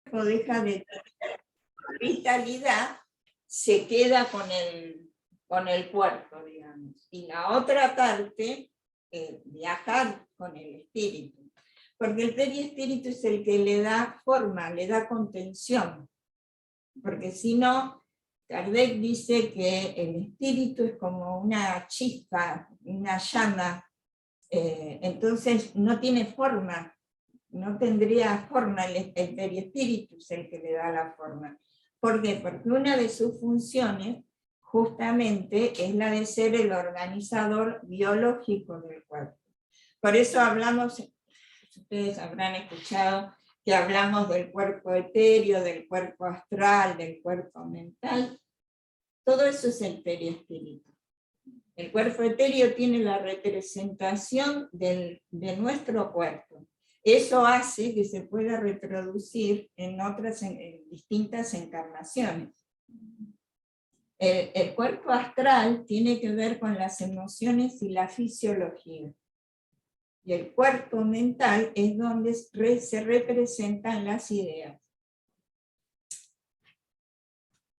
deja de tener vitalidad, se queda con el cuerpo, digamos. Y la otra parte, viajar con el espíritu. Porque el periespíritu es el que le da forma, le da contención. Porque si no, Kardec dice que el espíritu es como una chispa, una llama, entonces no tiene forma, no tendría forma, el periespíritu es el que le da la forma. ¿Por qué? Porque una de sus funciones justamente es la de ser el organizador biológico del cuerpo. Por eso hablamos, ustedes habrán escuchado que hablamos del cuerpo etéreo, del cuerpo astral, del cuerpo mental. Todo eso es el periespíritu. El cuerpo etéreo tiene la representación de nuestro cuerpo. Eso hace que se pueda reproducir en distintas encarnaciones. El cuerpo astral tiene que ver con las emociones y la fisiología. Y el cuerpo mental es donde se representan las ideas.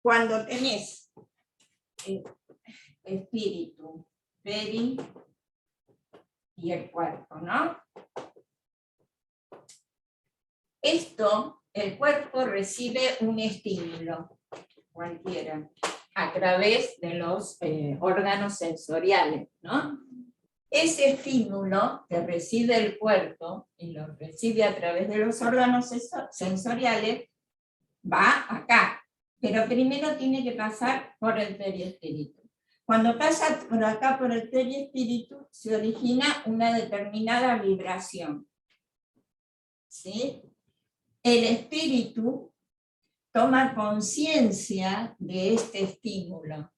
Cuando tenés espíritu, peri y el cuerpo, ¿no? Esto, el cuerpo recibe un estímulo, cualquiera, a través de los órganos sensoriales, ¿no? Ese estímulo que recibe el cuerpo y lo recibe a través de los órganos sensoriales va acá, pero primero tiene que pasar por el periespíritu. Cuando pasa por acá por el periespíritu se origina una determinada vibración, ¿sí? El espíritu toma conciencia de este estímulo.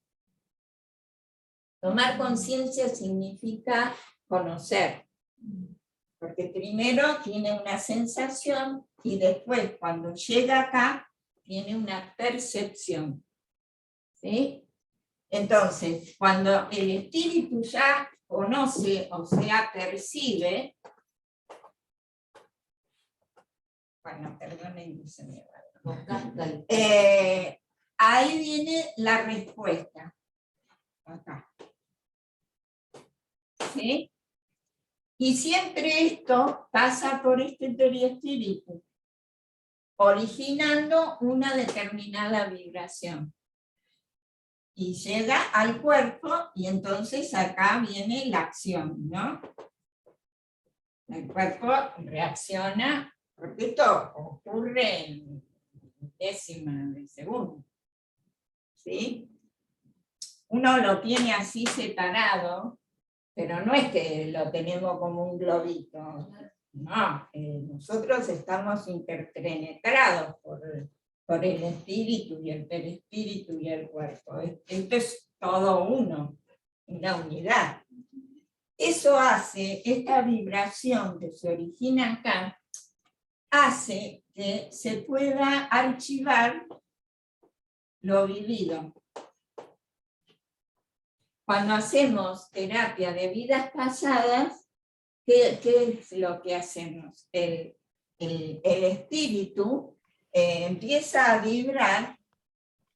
Tomar conciencia significa conocer, porque primero tiene una sensación y después cuando llega acá tiene una percepción, ¿sí? Entonces, cuando el espíritu ya conoce, o sea, percibe, bueno, perdonen, se me va. Ahí viene la respuesta. Acá. ¿Sí? Y siempre esto pasa por este periespíritu, originando una determinada vibración. Y llega al cuerpo, y entonces acá viene la acción, ¿no? El cuerpo reacciona, porque esto ocurre en décimas de segundo. ¿Sí? Uno lo tiene así separado, pero no es que lo tenemos como un globito. No, nosotros estamos interpenetrados por el espíritu y el perispíritu y el cuerpo. Esto es todo uno, una unidad. Eso hace, esta vibración que se origina acá, hace que se pueda archivar lo vivido. Cuando hacemos terapia de vidas pasadas, ¿qué es lo que hacemos? El espíritu empieza a vibrar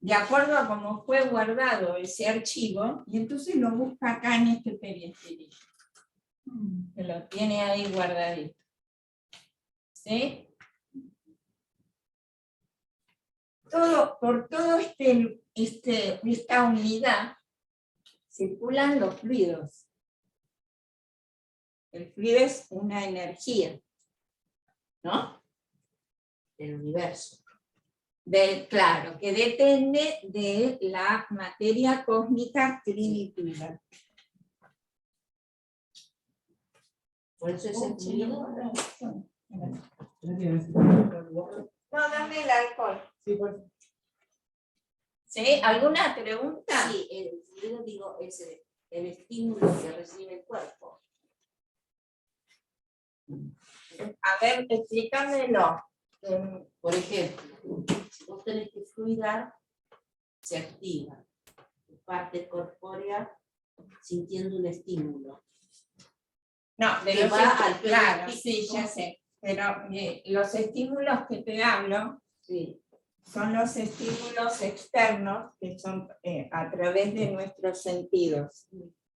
de acuerdo a cómo fue guardado ese archivo, y entonces lo busca acá en este perispíritu, que lo tiene ahí guardadito. ¿Sí? Por todo esta unidad circulan los fluidos. El fluido es una energía, ¿no? Del universo. Claro, que depende de la materia cósmica trinituda. Por eso es el fluido. No, dame el alcohol. Sí, por... ¿Sí? ¿Alguna pregunta? Sí, el fluido, digo, es el estímulo que recibe el cuerpo. A ver, explícamelo. Por ejemplo, si vos tenés que fluidar, se activa tu parte corpórea sintiendo un estímulo. No, de que los va al claro, perispíritu. sí, ya sé. Pero los estímulos que te hablo Sí. son los estímulos externos que son a través de nuestros sentidos.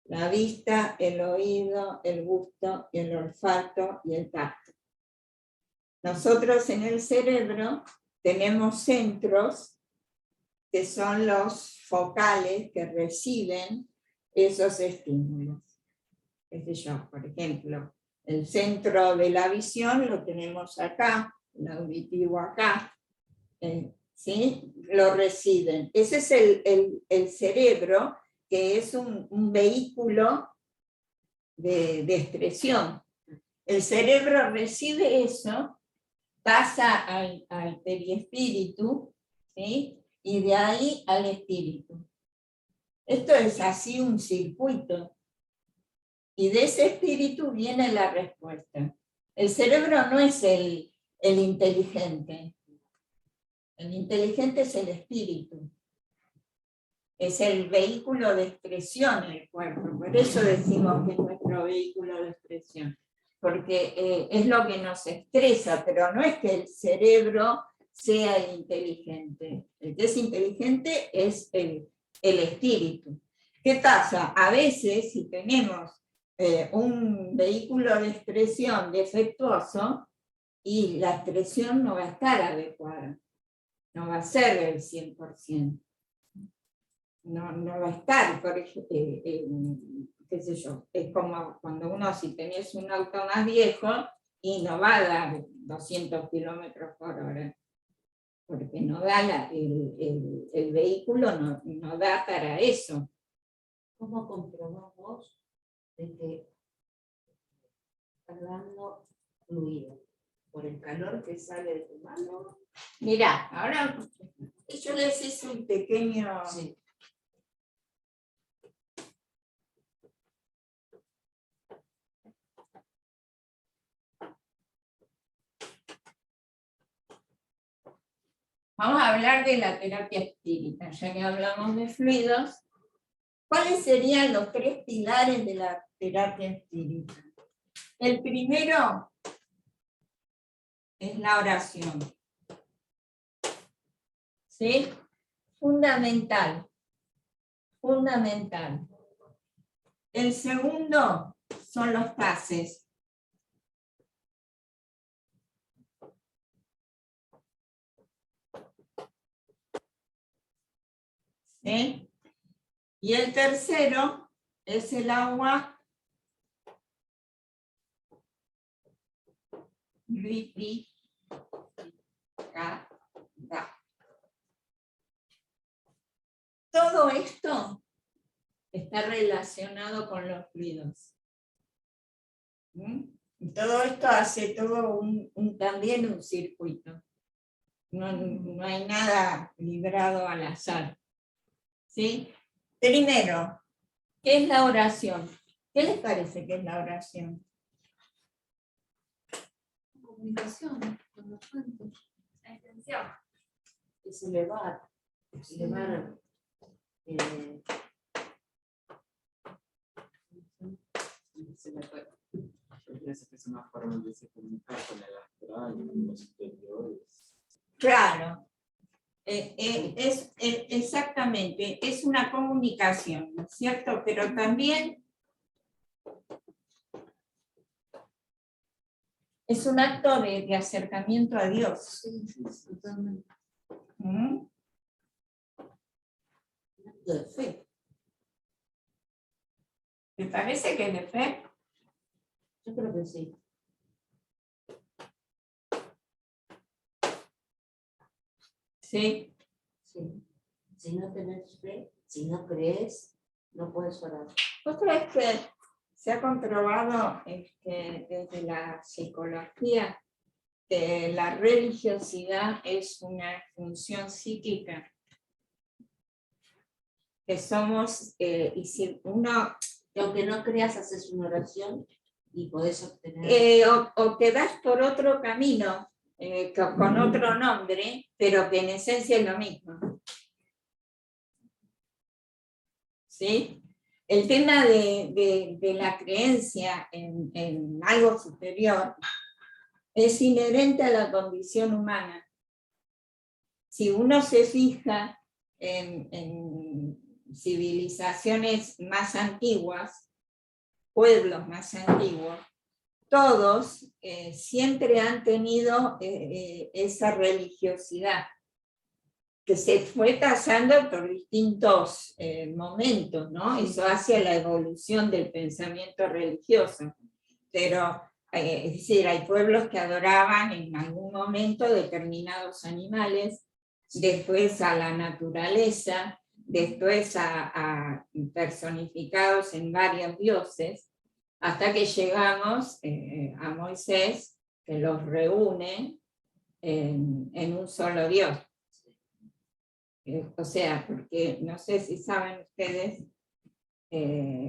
La vista, el oído, el gusto, el olfato y el tacto. Nosotros en el cerebro tenemos centros que son los focales que reciben esos estímulos. Qué sé yo, por ejemplo, el centro de la visión lo tenemos acá, el auditivo acá, ¿sí? Lo reciben. Ese es el cerebro, que es un vehículo de expresión. El cerebro recibe eso, pasa al periespíritu, ¿sí? Y de ahí al espíritu. Esto es así un circuito. Y de ese espíritu viene la respuesta. El cerebro no es el inteligente. El inteligente es el espíritu. Es el vehículo de expresión el cuerpo. Por eso decimos que es nuestro vehículo de expresión. Porque es lo que nos expresa, pero no es que el cerebro sea el inteligente. El que es inteligente es el espíritu. ¿Qué pasa? A veces, si tenemos un vehículo de expresión defectuoso, y la expresión no va a estar adecuada, no va a ser del 100%. No va a estar, por ejemplo, qué sé yo, es como cuando uno, si tenés un auto más viejo, y no va a dar 200 kilómetros por hora, porque no da el vehículo no da para eso. ¿Cómo comprobás vos de que estás dando fluido? ¿Por el calor que sale de tu mano? Mirá, ahora yo les hice un pequeño... Sí. Vamos a hablar de la terapia espírita, ya que hablamos de fluidos. ¿Cuáles serían los 3 pilares de la terapia espírita? El primero es la oración. ¿Sí? Fundamental. Fundamental. El segundo son los pases. ¿Sí? Y el tercero es el agua vivificada. Todo esto está relacionado con los fluidos. Y todo esto hace todo también un circuito. No hay nada librado al azar. ¿Sí? Primero, ¿qué es la oración? ¿Qué les parece que es la oración? Comunicación con los fuentes, la intención. Es elevar. Se me fue. Yo pienso que es una forma de se comunicar con el astral y con los superiores. Claro. Exactamente, es una comunicación, ¿no es cierto? Pero también es un acto de acercamiento a Dios. Sí, totalmente. ¿Mm? Un acto de fe. ¿Te parece que es de fe? Yo creo que sí. Sí. Sí. Si no tenés fe, si no crees, no puedes orar. Otra vez que se ha comprobado desde la psicología que la religiosidad es una función psíquica. Que somos, y si uno... Que aunque no creas, haces una oración y podés obtener... o te vas por otro camino, con otro nombre, pero que en esencia es lo mismo. ¿Sí? El tema de la creencia en algo superior es inherente a la condición humana. si uno se fija en civilizaciones más antiguas, pueblos más antiguos, todos siempre han tenido esa religiosidad, que se fue tasando por distintos momentos, ¿no? Eso hace la evolución del pensamiento religioso. Pero, es decir, hay pueblos que adoraban en algún momento determinados animales, después a la naturaleza, después a personificados en varios dioses, hasta que llegamos a Moisés, que los reúne en un solo Dios. O sea, porque no sé si saben ustedes,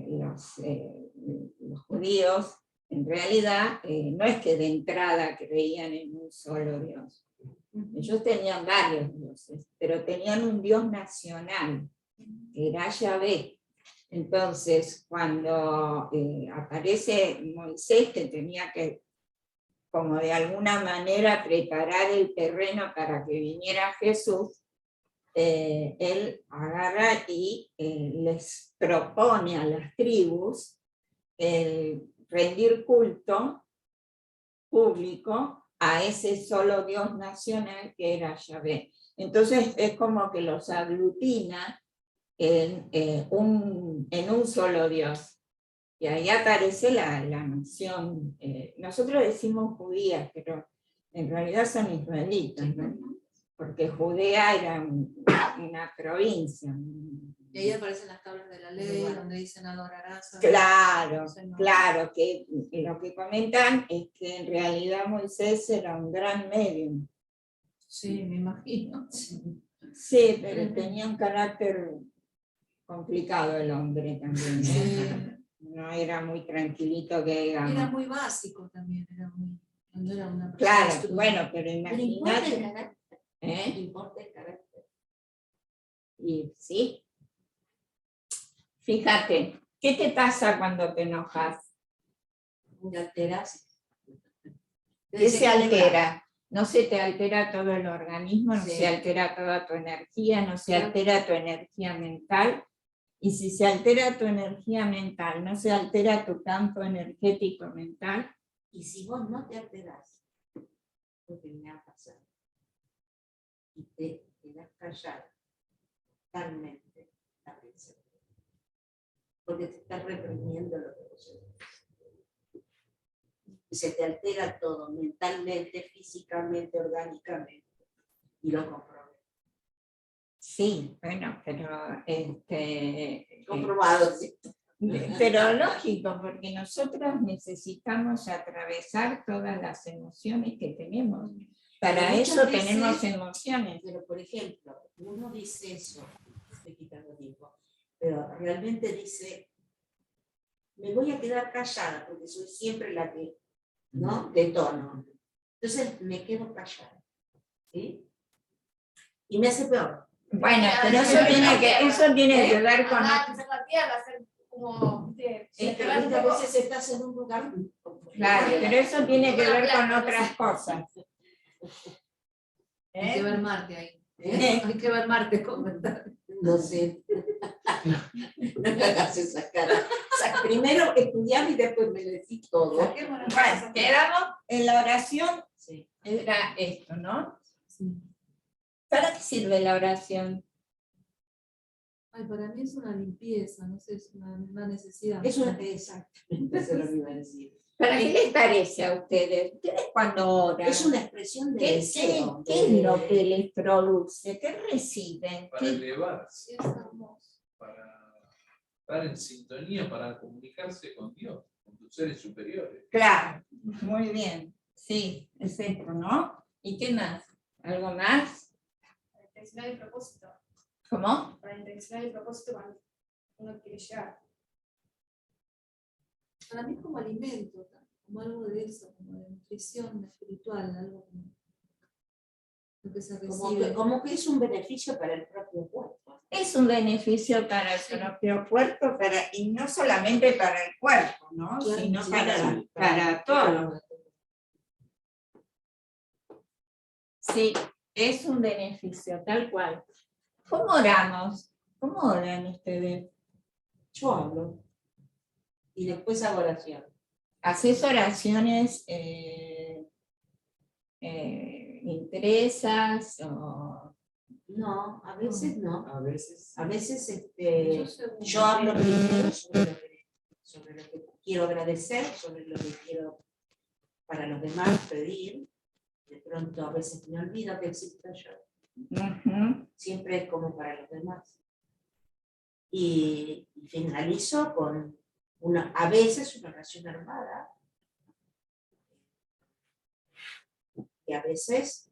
los judíos, en realidad, no es que de entrada creían en un solo Dios. Ellos tenían varios dioses, pero tenían un Dios nacional, que era Yahvé. Entonces, cuando aparece Moisés, que tenía que, como de alguna manera, preparar el terreno para que viniera Jesús, él agarra y les propone a las tribus rendir culto público a ese solo Dios nacional que era Yahvé. Entonces es como que los aglutina en un solo Dios. Y ahí aparece la nación. Nosotros decimos judías, pero en realidad son israelitas, ¿no? Porque Judea era una provincia. Y ahí aparecen las tablas de la ley, donde dicen adorarás. Claro, claro, que lo que comentan es que en realidad Moisés era un gran medium. Sí, me imagino. Sí, pero tenía un carácter complicado el hombre también. Sí. No era muy tranquilito que digamos. Era muy básico también, no era una persona Claro, estudiada. bueno, pero Pero importa el imagínate. carácter. Importa el carácter. Y sí. Fíjate, ¿qué te pasa cuando te enojas? Te alteras. ¿Qué se altera? ¿No se te altera todo el organismo? ¿No Sí. se altera toda tu energía? ¿No se Claro. altera tu energía mental? Y si se altera tu energía mental, ¿no se altera tu campo energético mental? Y si vos no te alterás, porque me ha pasado, y te quedás callado, totalmente, porque te estás reprimiendo lo que vos sentís. Y se te altera todo, mentalmente, físicamente, orgánicamente, y lo comprobé. Sí, bueno, pero Comprobado, sí. pero lógico, porque nosotros necesitamos atravesar todas las emociones que tenemos. Para Pero muchas eso veces- tenemos emociones. Pero, por ejemplo, uno dice eso, estoy quitando tiempo, pero realmente dice, me voy a quedar callada porque soy siempre la que, ¿no? Detono. Entonces me quedo callada, ¿sí? Y me hace peor. Bueno, pero eso tiene que ver con... hacer la tierra, hacer como... Es que a veces estás en un lugar... Claro, pero eso tiene que ver con otras cosas. Hay que ver Marte ahí. ¿Eh? Hay que ver Marte comentar. No sé. No me hagas esa cara. O sea, primero estudiar y después me decís todo. Bueno, quedamos en la oración, Sí. era esto, ¿no? Sí. ¿Para qué sirve la oración? Ay, para mí es una limpieza, no sé, es una necesidad. Es una exactamente, eso es lo que iba a decir. ¿Para qué les parece a ustedes? ¿Ustedes cuando oran? Es una expresión de deseo. ¿Qué es lo que les produce? ¿Qué reciben? Para ¿Qué- elevarse, Es hermoso. para estar en sintonía, para comunicarse con Dios, con tus seres superiores. Claro, muy bien. Sí, es esto, ¿no? ¿Y qué más? ¿Algo más? Para intencionar el propósito. ¿Cómo? Para intencionar el propósito cuando uno quiere llegar. Para mí es como alimento, como algo de eso, como de nutrición espiritual, algo como lo que se recibe. Como que es un beneficio para el propio cuerpo. Es un beneficio para el propio cuerpo, y no solamente para el cuerpo, ¿no? Claro, Sino sí, para todo. Sí, es un beneficio, tal cual. ¿Cómo oramos? ¿Cómo oran ustedes? Yo hablo. Y después hago oración. ¿Haces oraciones impresas o...? No, a veces no. A veces. A veces Yo yo hablo primero sobre lo que quiero agradecer, sobre lo que quiero para los demás pedir. De pronto a veces me olvido que existo yo. Ujú. Siempre como para los demás. Y finalizo con a veces una oración armada. Y a veces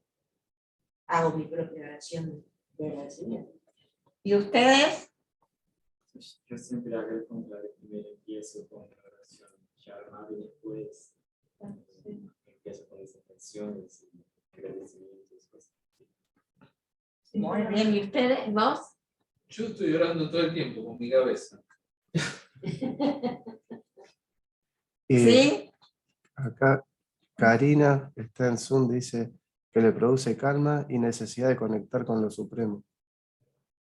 hago mi propia oración de agradecimiento. ¿Y ustedes? Yo siempre hago con la de primero, empiezo con la oración ya armada y después empiezo con las intenciones y agradecimientos. Cosas. Muy bien, ¿y ustedes? ¿Vos? Yo estoy orando todo el tiempo con mi cabeza. ¿Sí? Acá Karina está en Zoom, dice que le produce calma y necesidad de conectar con lo supremo.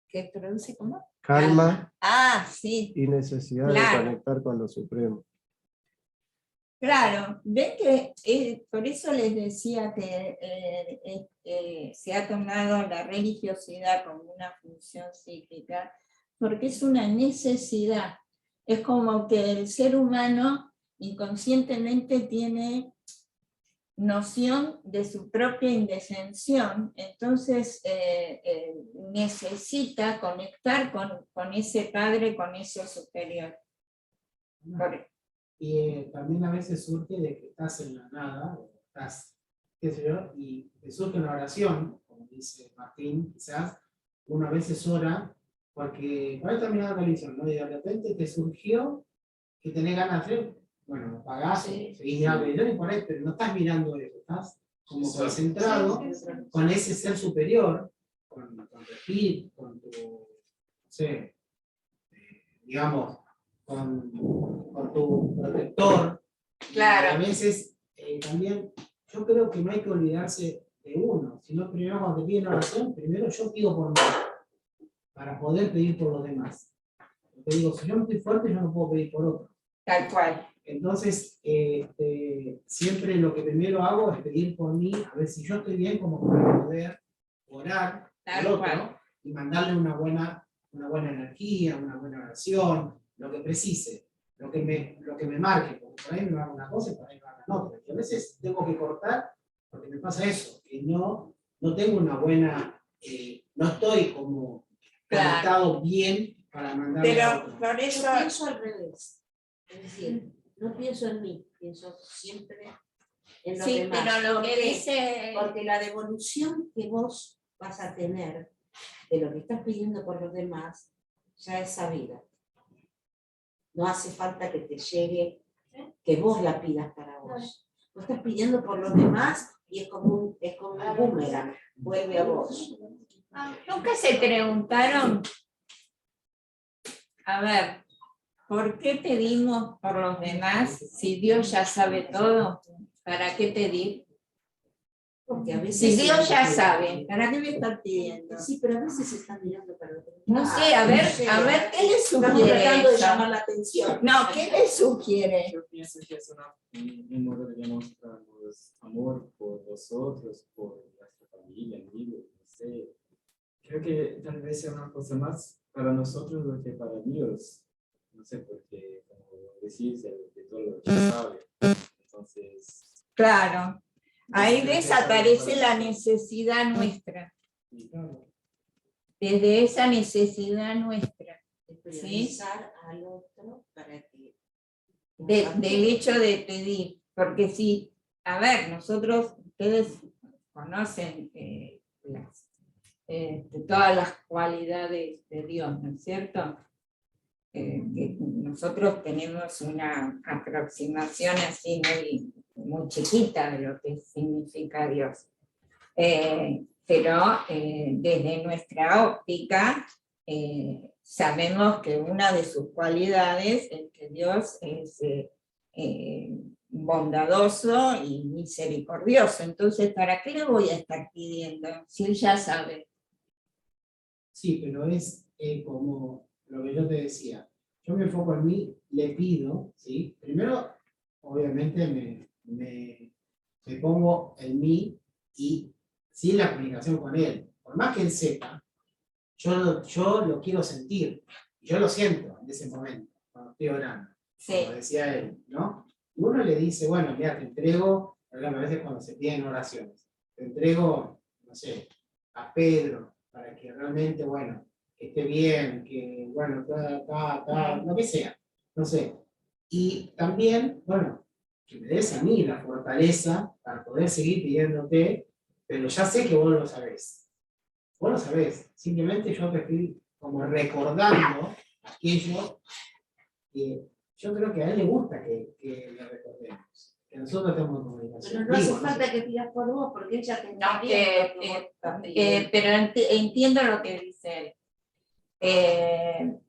¿Qué produce cómo? Calma Ah, sí, y necesidad Claro. de conectar con lo supremo. claro. Ven que por eso les decía que se ha tomado la religiosidad como una función cíclica, porque es una necesidad. Es como que el ser humano inconscientemente tiene noción de su propia indefensión, entonces necesita conectar con ese padre, con ese superior. Y también a veces surge de que estás en la nada, o estás, qué sé yo, y te surge una oración, como dice Martín, quizás, uno a veces ora, porque por ahí estás mirando la televisión, ¿no? Y de repente te surgió que tenés ganas de hacer, bueno, lo pagás, seguís mirando la televisión y por ahí, pero no estás mirando eso, estás como concentrado con ese ser superior, con tu espíritu, con tu, no sé, digamos, con tu protector. Claro. Y a veces también, yo creo que no hay que olvidarse de uno, sino primero cuando te piden oración, primero yo pido por mí, para poder pedir por los demás. Te digo, si yo no estoy fuerte, yo no puedo pedir por otro. Tal cual. Entonces, siempre lo que primero hago es pedir por mí, a ver si yo estoy bien, como para poder orar Tal por otro cual. y mandarle una buena energía, una buena oración, lo que precise, lo que me marque, porque por ahí me va una cosa y por ahí me va otra. Y a veces tengo que cortar, porque me pasa eso, que no tengo una buena, no estoy como conectado bien para mandarle a Pero otro. por Yo eso, pienso al revés. Es decir, no pienso en mí, pienso siempre en los sí, demás. pero lo ¿Por que qué? dice, Porque la devolución que vos vas a tener de lo que estás pidiendo por los demás ya es sabida. No hace falta que te llegue, que vos la pidas para vos. Vos estás pidiendo por los demás y es como un boomerang, vuelve a vos. nunca se preguntaron, a ver, ¿por qué pedimos por los demás si Dios ya sabe todo? ¿Para qué pedir? Porque a veces Si Dios ya sabe, ¿para qué me está pidiendo? Sí, pero a veces se están mirando para otro lado. No sé, a ver, ¿qué le Estamos sugiere tratando de eso? llamar la atención. No, ¿qué le sugiere? Yo pienso que es un modo de demostrarnos amor por vosotros, por nuestra familia, amigos, no sé. Creo que tal vez sea una cosa más para nosotros do que para Dios. No sé, porque como decís, de todo lo que sabe. Entonces, Claro, ahí desaparece la necesidad nuestra, Claro. desde esa necesidad nuestra, De priorizar al otro para que... del hecho de pedir, porque si, a ver, ustedes conocen todas las cualidades de Dios, ¿no es cierto? Que nosotros tenemos una aproximación así muy chiquita de lo que significa Dios. Pero desde nuestra óptica sabemos que una de sus cualidades es que Dios es bondadoso y misericordioso. Entonces, ¿para qué le voy a estar pidiendo si él ya sabe? Sí, pero es como lo que yo te decía. Yo me enfoco en mí, le pido, ¿sí? Primero, obviamente, me pongo en mí y sin la comunicación con él. Por más que él sepa, yo lo quiero sentir. Yo lo siento en ese momento, cuando estoy orando. Sí. Como decía él, ¿no? Y uno le dice, bueno, mira, te entrego, a veces cuando se piden oraciones, te entrego, no sé, a Pedro, para que realmente, bueno, que esté bien, que, bueno, lo que sea, no sé. Y también, bueno, que me des a mí la fortaleza para poder seguir pidiéndote, pero ya sé que vos lo sabés. Vos lo sabés, simplemente yo te estoy como recordando aquello que yo creo que a él le gusta que le recordemos, que nosotros tenemos comunicación. Pero no hace Digo, falta que pidas por vos, porque ella te está No, viendo que vos estás pidiendo. pero entiendo lo que dice él.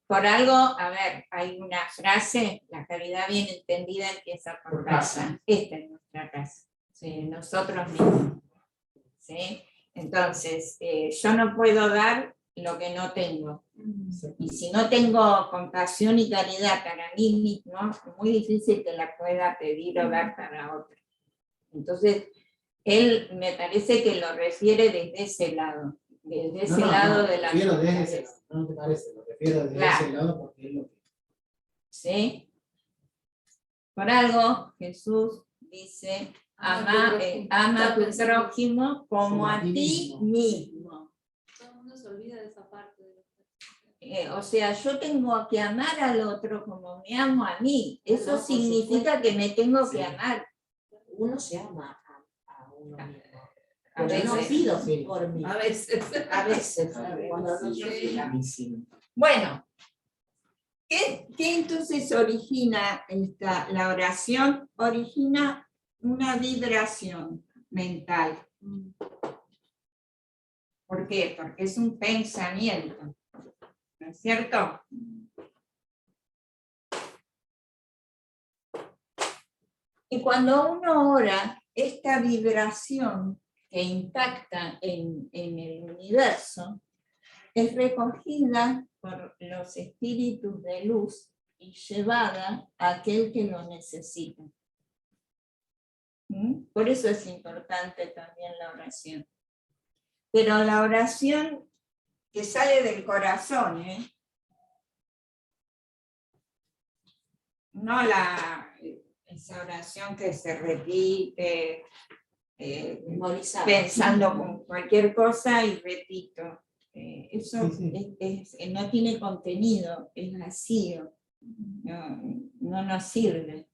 Por algo, a ver, hay una frase, la caridad bien entendida empieza por casa. Esta es nuestra casa, ¿sí? Nosotros mismos, ¿sí? Entonces, yo no puedo dar lo que no tengo. Y si no tengo compasión y caridad para mí mismo, es muy difícil que la pueda pedir o dar para otro. Entonces, él me parece que lo refiere desde ese lado. Desde ese lado de la refiero desde ese lado, no te parece, lo refiero desde Claro. ese lado porque es lo que... ¿Sí? Por algo, Jesús dice, ama a tu prójimo como a ti mismo. Todo el mundo se olvida de esa parte. O sea, yo tengo que amar al otro como me amo a mí. Eso No, por significa supuesto. que me tengo Sí. que amar. Uno se ama a uno mismo. A Pero no veces. pido Sí. por mí. A veces. A veces, A veces, cuando no sí, se a mí sí. Bueno, ¿qué entonces origina la oración? Origina una vibración mental. ¿Por qué? Porque es un pensamiento, ¿no es cierto? Y cuando uno ora, esta vibración que impacta en el universo es recogida por los espíritus de luz y llevada a aquel que lo necesita. ¿Mm? Por eso es importante también la oración. Pero la oración que sale del corazón, no esa oración que se repite, memorizar. pensando con cualquier cosa y repito. Eso Sí. no tiene contenido, es vacío, no nos sirve,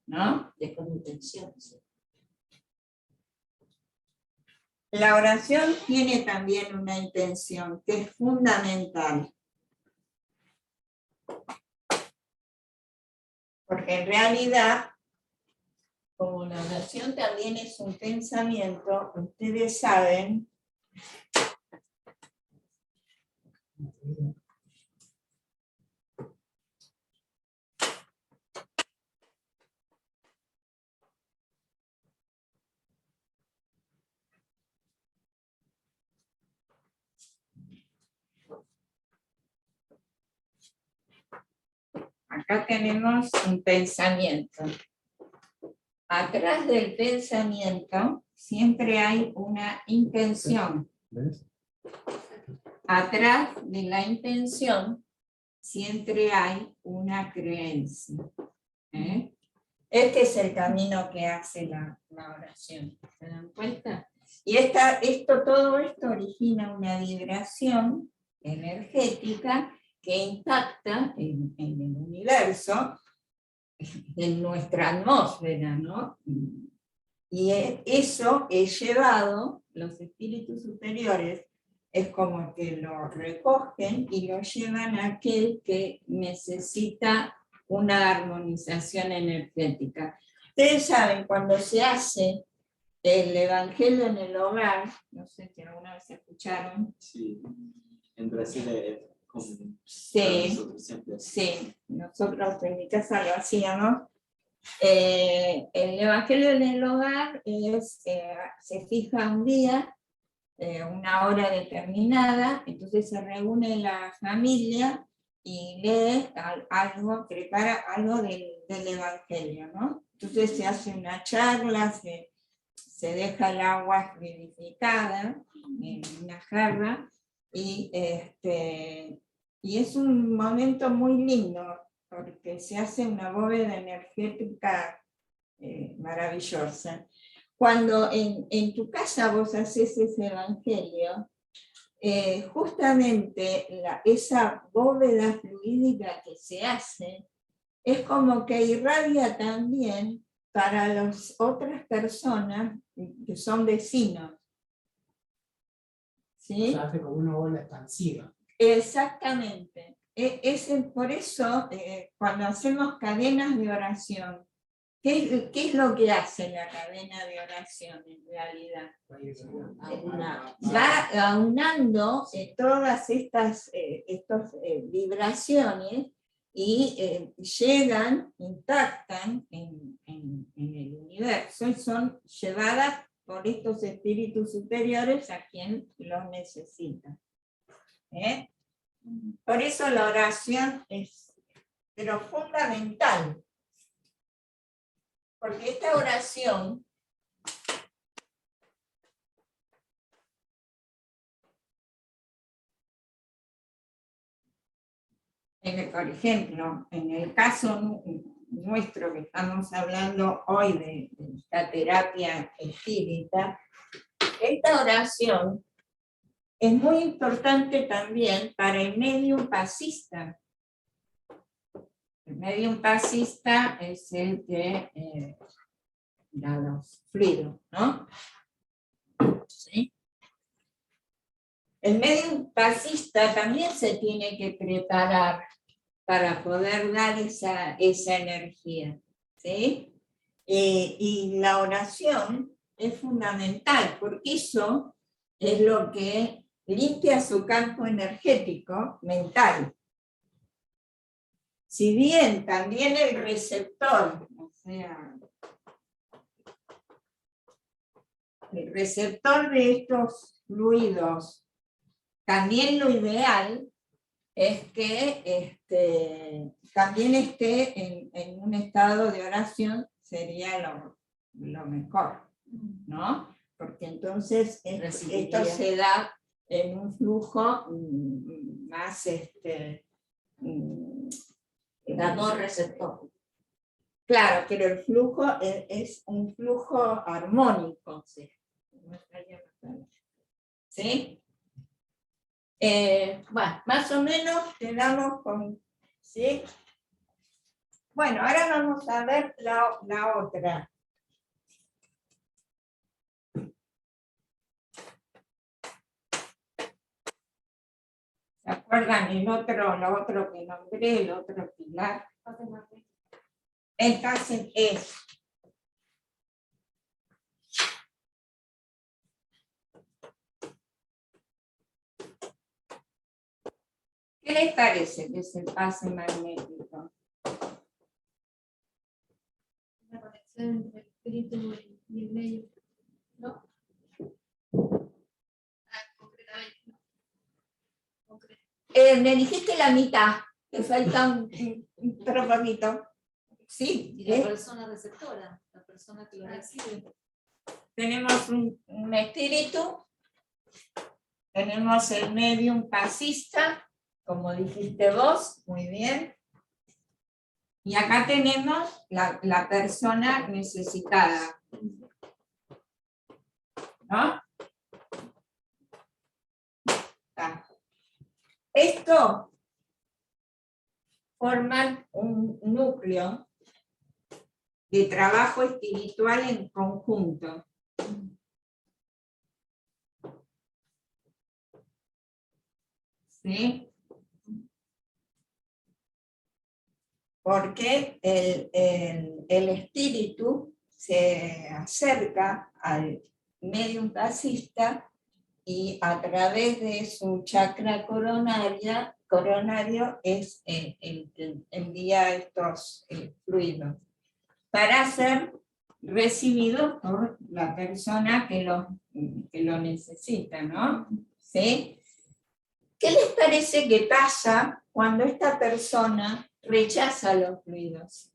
¿no? De con intención. Sí. La oración tiene también una intención que es fundamental. Porque en realidad, como la oración también es un pensamiento, ustedes saben acá tenemos un pensamiento. Atrás del pensamiento siempre hay una intención. ¿Ves? Atrás de la intención siempre hay una creencia. Este es el camino que hace la oración. ¿Se dan cuenta? Y todo esto origina una vibración energética que impacta en el universo, en nuestra atmósfera, ¿no? Y eso es llevado, los espíritus superiores, es como que lo recogen y lo llevan a aquel que necesita una armonización energética. Ustedes saben, cuando se hace el Evangelio en el hogar, no sé si alguna vez escucharon. Sí, en Brasil es como Sí, nosotros siempre. sí, nosotros en mi casa lo hacíamos. El Evangelio en el hogar es, se fija un día, una hora determinada, entonces se reúne la familia y lee algo, prepara algo del Evangelio, ¿no? Entonces se hace una charla, se deja el agua fluidificada en una jarra, y es un momento muy lindo, porque se hace una bóveda energética maravillosa. Cuando en tu casa vos haces ese evangelio, justamente esa bóveda fluídica que se hace, es como que irradia también para las otras personas que son vecinos. ¿Sí? Se hace como una bola expansiva. Exactamente. Por eso, cuando hacemos cadenas de oración, ¿qué es lo que hace la cadena de oración en realidad? Va aunando todas estas vibraciones y llegan, impactan en el universo y son llevadas por estos espíritus superiores a quien los necesita. Por eso la oración es pero fundamental, porque esta oración por ejemplo, en el caso nuestro que estamos hablando hoy de la terapia espírita, esta oración es muy importante también para el medium pasista. El medium pasista es el que da los fluidos, ¿no? ¿Sí? El medium pasista también se tiene que preparar para poder dar esa energía, ¿sí? Y la oración es fundamental, porque eso es lo que limpia su campo energético mental. Si bien también el receptor, o sea, el receptor de estos fluidos, también lo ideal es que también esté en un estado de oración, sería lo mejor, ¿no? Porque entonces esto se da en un flujo más Dador receptor. claro, pero el flujo es un flujo armónico, ¿sí? Bueno, más o menos quedamos con, ¿sí? Bueno, ahora vamos a ver la otra. ¿Se acuerdan lo otro que nombré, el otro pilar? Entonces es ¿qué les parece que es el pase magnético? La conexión entre el espíritu y el medio. ¿No? Concretamente. No. Concreto. Me dijiste la mitad, te falta un trocito. Sí, Y la persona receptora, la persona que lo recibe. tenemos un espíritu, tenemos el medium pasista, como dijiste vos, muy bien. Y acá tenemos la persona necesitada, ¿no? Esto forman un núcleo de trabajo espiritual en conjunto. ¿Sí? Porque el espíritu se acerca al medium pasista y a través de su chakra coronario es el que envía estos fluidos. para ser recibidos por la persona que lo necesita, ¿no? ¿Sí? ¿Qué les parece que pasa cuando esta persona rechaza los fluidos?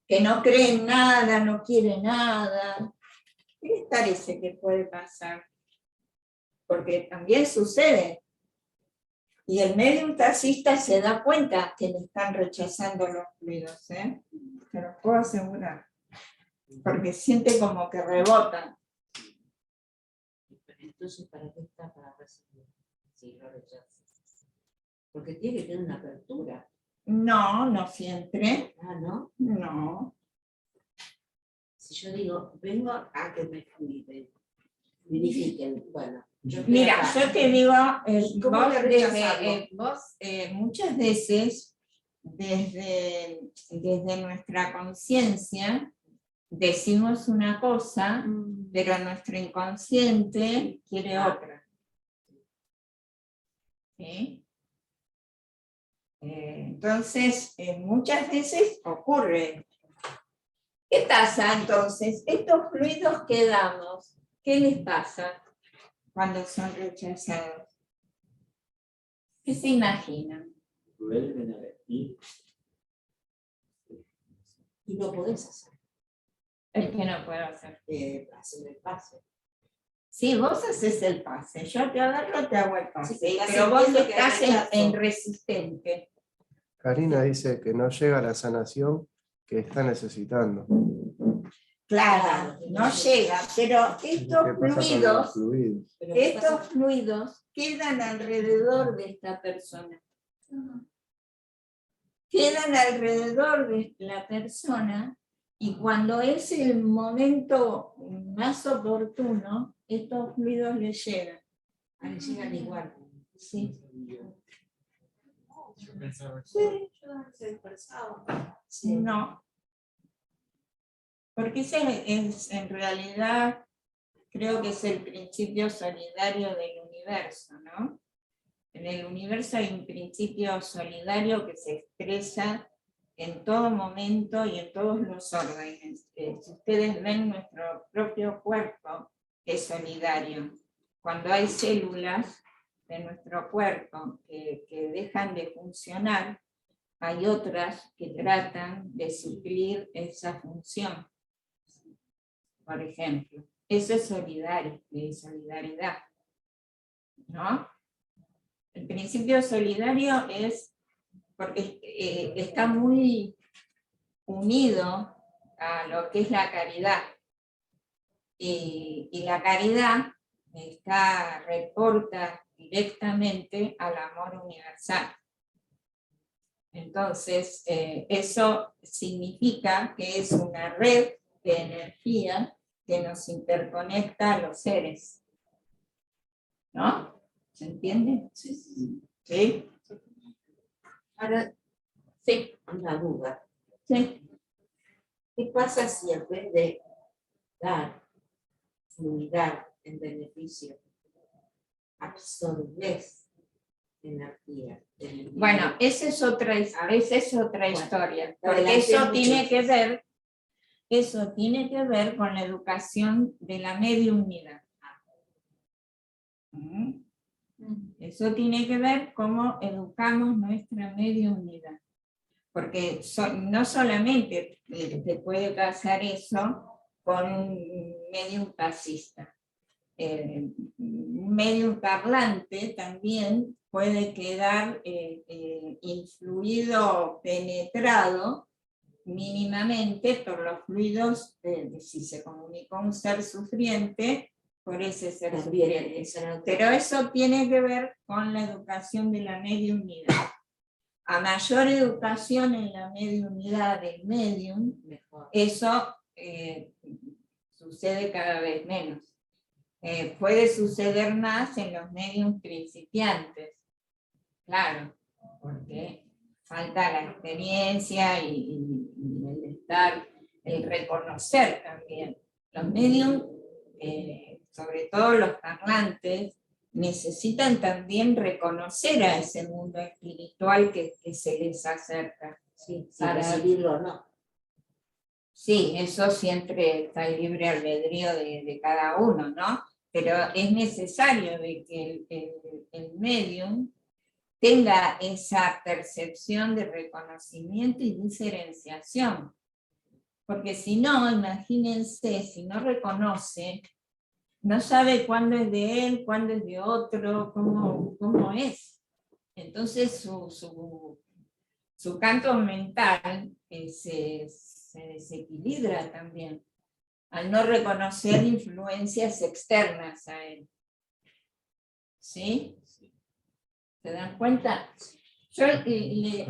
Que no cree en nada, no quiere nada. ¿Qué les parece que puede pasar? Porque también sucede. Y el medium taxista se da cuenta que le están rechazando los fluidos, ¿eh? Te lo puedo asegurar. Porque siente como que rebota. Entonces, ¿para qué está para recibir? Si lo rechazas. Porque tiene que tener una apertura. No, no siempre. Ah, ¿no? No. Si yo digo, vengo a que me purifiquen, bueno. Yo estoy Mira, acá. yo te digo, ¿Cómo vos, que rechazarlo? muchas veces, desde nuestra conciencia, decimos una cosa, pero nuestro inconsciente quiere otra. ¿Sí? Entonces, muchas veces ocurre. ¿Qué pasa entonces? Estos fluidos que damos, ¿qué les pasa cuando son rechazados? ¿Qué se imaginan? Vuelven a elegir. Y no podés hacer. El que no puedo hacer. Hacer el pase. Sí, vos haces el pase, yo te agarro, te hago el pase, Sí, ya pero vos entiendo que estás rechazo. en resistente. Karina dice que no llega a la sanación que está necesitando. Claro, no llega, pero ¿Qué estos pasa con los fluidos, fluidos? Pero ¿qué estos pasa? fluidos quedan alrededor de esta persona. Quedan alrededor de la persona y cuando es el momento más oportuno, estos fluidos le llegan. Ah, le llegan igual. Sí. Yo pensaba que Sí. Se dispersaba. No. Porque ese es en realidad, creo que es el principio solidario del universo, ¿no? En el universo hay un principio solidario que se expresa en todo momento y en todos los órdenes. Si ustedes ven nuestro propio cuerpo, es solidario. Cuando hay células de nuestro cuerpo que dejan de funcionar, hay otras que tratan de suplir esa función. Por ejemplo, eso es solidaridad, ¿no? El principio solidario es porque está muy unido a lo que es la caridad. Y la caridad reporta directamente al amor universal. Entonces, eso significa que es una red de energía que nos interconecta a los seres. ¿No? ¿Se entiende? Sí. ¿Sí? Ahora, Sí. una duda. Sí. ¿Qué pasa si en vez de dar fluidar en beneficio, absorbes energía? Bueno, esa es otra historia. Porque adelanté eso mucho. tiene que ver con la educación de la mediunidad. Eso tiene que ver cómo educamos nuestra mediunidad. Porque no solamente te puede pasar eso con un medium pasista. Un medium parlante también puede quedar influido, penetrado mínimamente por los fluidos, si se comunica un ser sufriente, por ese ser sufriente. Pero eso tiene que ver con la educación de la mediunidad. A mayor educación en la mediunidad del medium, Mejor. eso sucede cada vez menos. Puede suceder más en los mediums principiantes, claro, porque falta la experiencia y el reconocer también. Los mediums, sobre todo los parlantes, necesitan también reconocer a ese mundo espiritual que se les acerca. Sí, para recibirlo o no. Sí, eso siempre está el libre albedrío de cada uno, ¿no? Pero es necesario de que el medium tenga esa percepción de reconocimiento y diferenciación. Porque si no, imagínense, si no reconoce, no sabe cuándo es de él, cuándo es de otro, cómo es. Entonces su canto mental se desequilibra también, al no reconocer influencias externas a él. ¿Sí? ¿Se dan cuenta? Yo sí.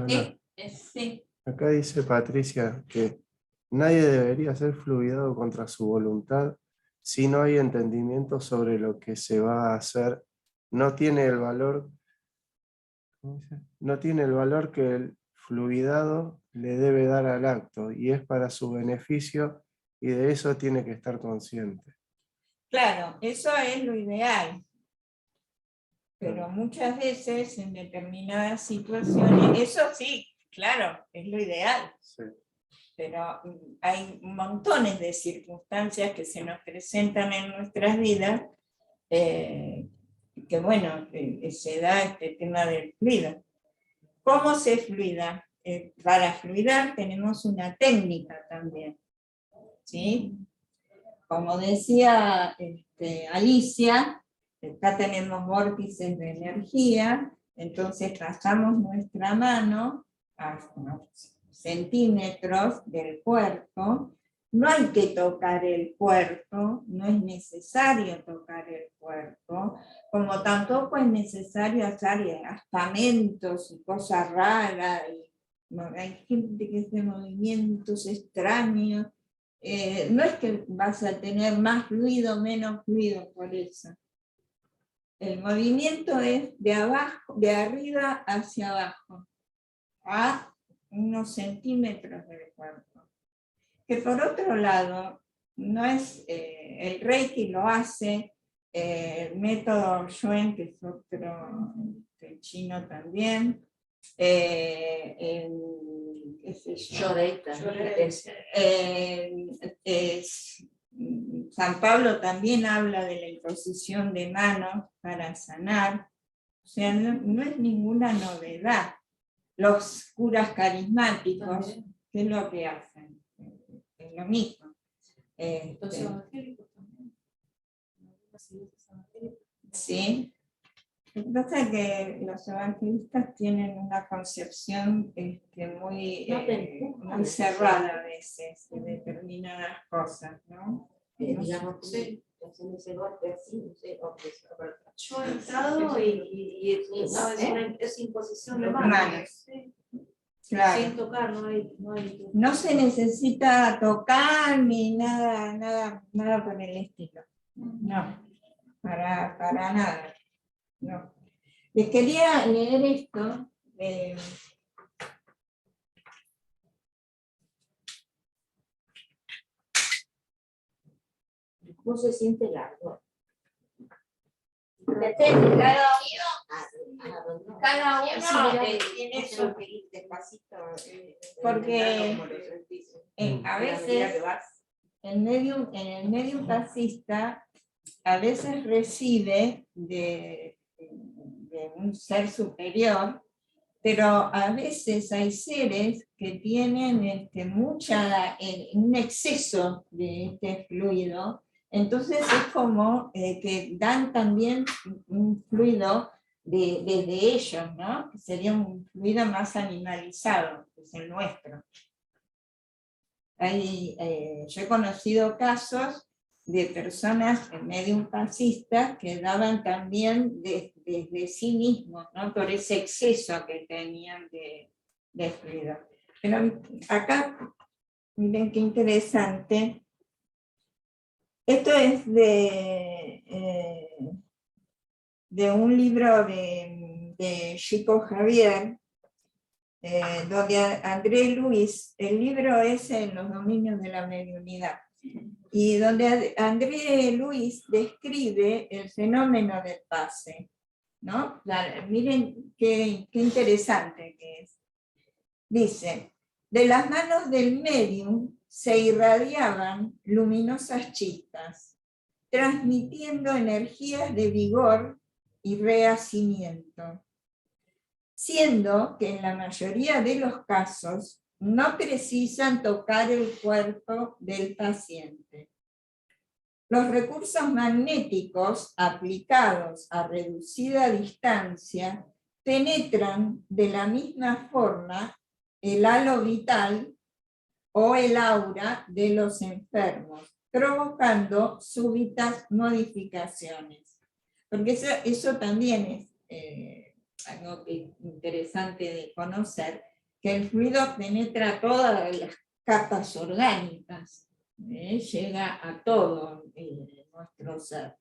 Acá dice Patricia que nadie debería ser fluidado contra su voluntad si no hay entendimiento sobre lo que se va a hacer. No tiene el valor, ¿cómo dice? No tiene el valor que el fluidado le debe dar al acto y es para su beneficio y de eso tiene que estar consciente. Claro, eso es lo ideal. Pero muchas veces en determinadas situaciones, eso sí, claro, es lo ideal. Sí. Pero hay montones de circunstancias que se nos presentan en nuestras vidas que bueno, se da este tema del fluido. ¿Cómo se fluida? Para fluidar tenemos una técnica también, ¿sí? Como decía Alicia, acá tenemos vórtices de energía, entonces pasamos nuestra mano a unos centímetros del cuerpo. No hay que tocar el cuerpo, no es necesario tocar el cuerpo, como tampoco es necesario hacer aspamentos y cosas raras. Hay gente que hace movimientos extraños. No es que vas a tener más fluido o menos fluido por eso. El movimiento es de abajo, de arriba hacia abajo, a unos centímetros del cuerpo. Que por otro lado, no es el Reiki lo hace, el método Yuen, que es otro chino también, San Pablo también habla de la imposición de manos para sanar, o sea, no es ninguna novedad. Los curas carismáticos, ¿qué es lo que hacen? Es lo mismo. Los evangélicos también. Sí. Lo que pasa es que los evangelistas tienen una concepción muy cerrada a veces de determinadas cosas, ¿no? Digamos, Sí. hacen ese golpe así, no sé, Yo he entrado y es imposición de manos. Sí. Claro. Sin tocar, no hay. No se necesita tocar ni nada por el estilo. No, para nada. No. Les quería leer esto. ¿Cómo se siente largo? Depende, cada uno Tiene eso que ir despacito. Porque a veces en el medium pasista a veces recibe de un ser superior, pero a veces hay seres que tienen un exceso de este fluido, entonces es como que dan también un fluido desde ellos, ¿no? Que sería un fluido más animalizado, que es el nuestro. Yo he conocido casos de personas medium pasistas que daban también desde sí mismos, ¿no? Por ese exceso que tenían de fluido. Pero acá, miren qué interesante. Esto es de un libro de Chico Javier, donde André Luis, el libro es En los dominios de la mediunidad, y donde André Luis describe el fenómeno del pase, ¿no? Miren qué interesante que es. Dice, de las manos del medium se irradiaban luminosas chispas, transmitiendo energías de vigor y rehacimiento, siendo que en la mayoría de los casos no precisan tocar el cuerpo del paciente. Los recursos magnéticos aplicados a reducida distancia penetran de la misma forma el halo vital o el aura de los enfermos, provocando súbitas modificaciones. Porque eso también es algo interesante de conocer, que el fluido penetra todas las capas orgánicas, llega a todo nuestro ser.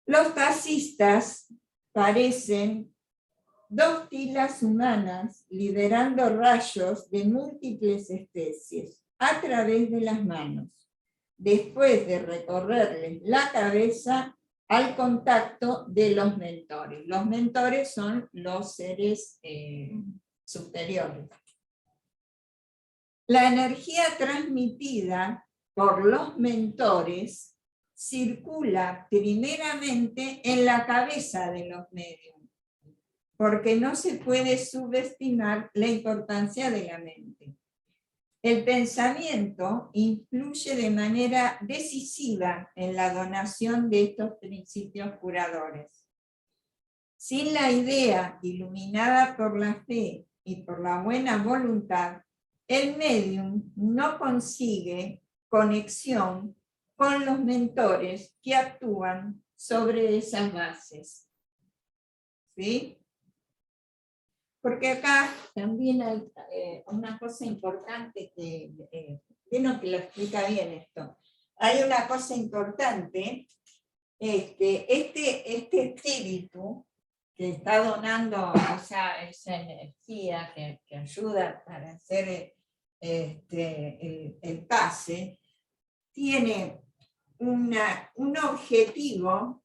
Los taxistas parecen dos pilas humanas liberando rayos de múltiples especies a través de las manos, después de recorrerles la cabeza al contacto de los mentores. Los mentores son los seres superiores. La energía transmitida por los mentores circula primeramente en la cabeza de los medios, porque no se puede subestimar la importancia de la mente. El pensamiento influye de manera decisiva en la donación de estos principios curadores. Sin la idea iluminada por la fe y por la buena voluntad, el medium no consigue conexión con los mentores que actúan sobre esas bases. ¿Sí? Porque acá también hay una cosa importante que lo explica bien esto. Hay una cosa importante, este espíritu que está donando esa energía que ayuda para hacer el pase, tiene un objetivo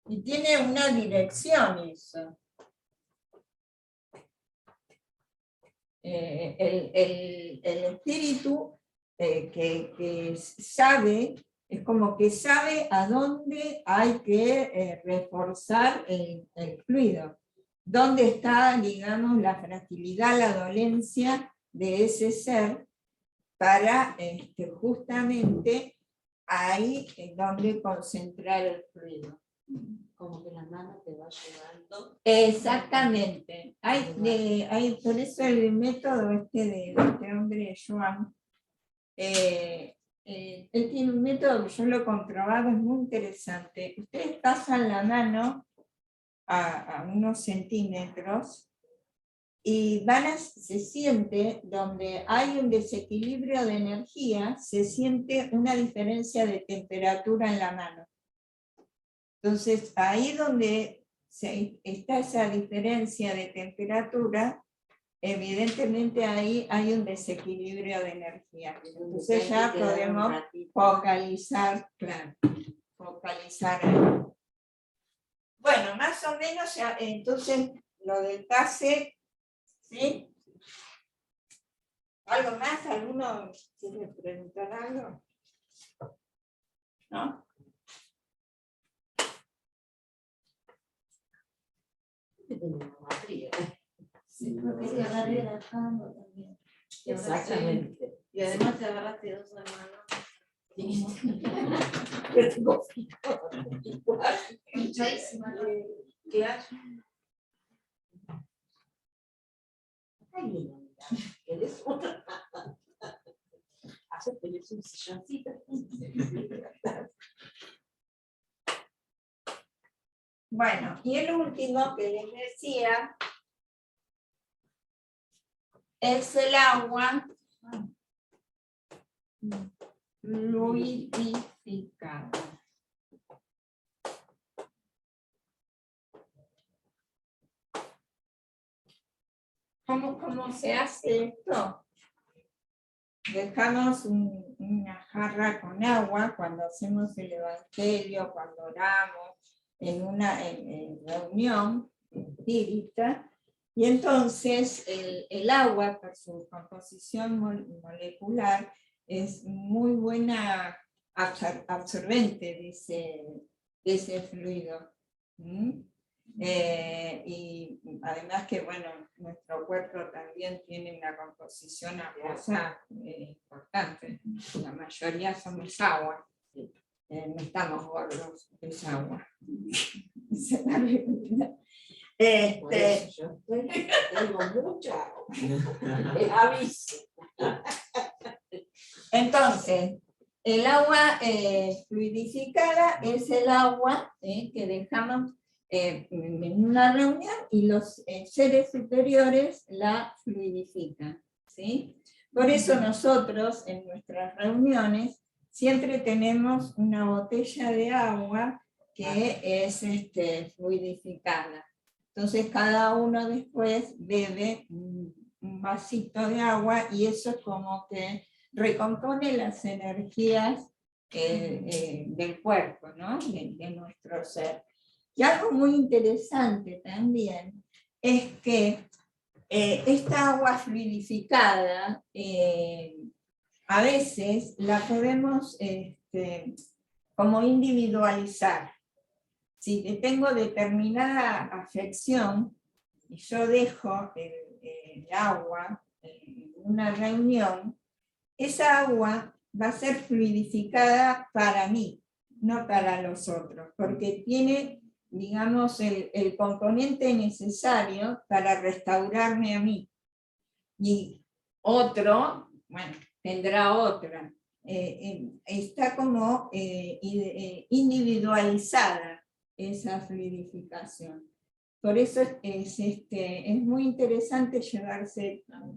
y tiene una dirección eso. El espíritu que sabe, es como que sabe a dónde hay que reforzar el fluido, dónde está, digamos, la fragilidad, la dolencia de ese ser, para justamente ahí es donde concentrar el fluido. Como que la mano te va llevando. Exactamente. Por eso el método de este hombre, Joan, él tiene un método que yo lo he comprobado, es muy interesante. Ustedes pasan la mano a unos centímetros y se siente, donde hay un desequilibrio de energía, se siente una diferencia de temperatura en la mano. Entonces, ahí donde está esa diferencia de temperatura, evidentemente ahí hay un desequilibrio de energía. Entonces ya podemos focalizar, claro, focalizar. Bueno, más o menos, ya, entonces lo del pase, ¿sí? ¿Algo más? ¿Alguno quiere preguntar algo? ¿No? Sí, Creo que te agarré el alcanzo también. exactamente. Y además te agarraste dos hermanos. Yo tengo Muchísima, ¿no? ¿qué hay? Ay, mira, ¿querés otra? Hace tenés un silloncito. Bueno, y el último que les decía es el agua fluidificada. ¿Cómo se hace esto? Dejamos una jarra con agua cuando hacemos el evangelio, cuando oramos, en una reunión espírita, Y entonces el agua, por su composición molecular, es muy buena absorbente de ese fluido. Y además que, bueno, nuestro cuerpo también tiene una composición acuosa importante. La mayoría somos agua. No estamos gordos, es agua. Por eso yo tengo mucha agua. Les aviso. Entonces, el agua fluidificada es el agua que dejamos en una reunión y los seres superiores la fluidifican, ¿sí? Por eso nosotros en nuestras reuniones siempre tenemos una botella de agua que es fluidificada. Entonces cada uno después bebe un vasito de agua y eso es como que recompone las energías del cuerpo, ¿no? de nuestro ser. Y algo muy interesante también es que esta agua fluidificada a veces la podemos como individualizar. Si tengo determinada afección y yo dejo el agua en una reunión, esa agua va a ser fluidificada para mí, no para los otros, porque tiene, digamos, el componente necesario para restaurarme a mí. Y otro, bueno, tendrá otra. Está como individualizada esa fluidificación. Por eso es muy interesante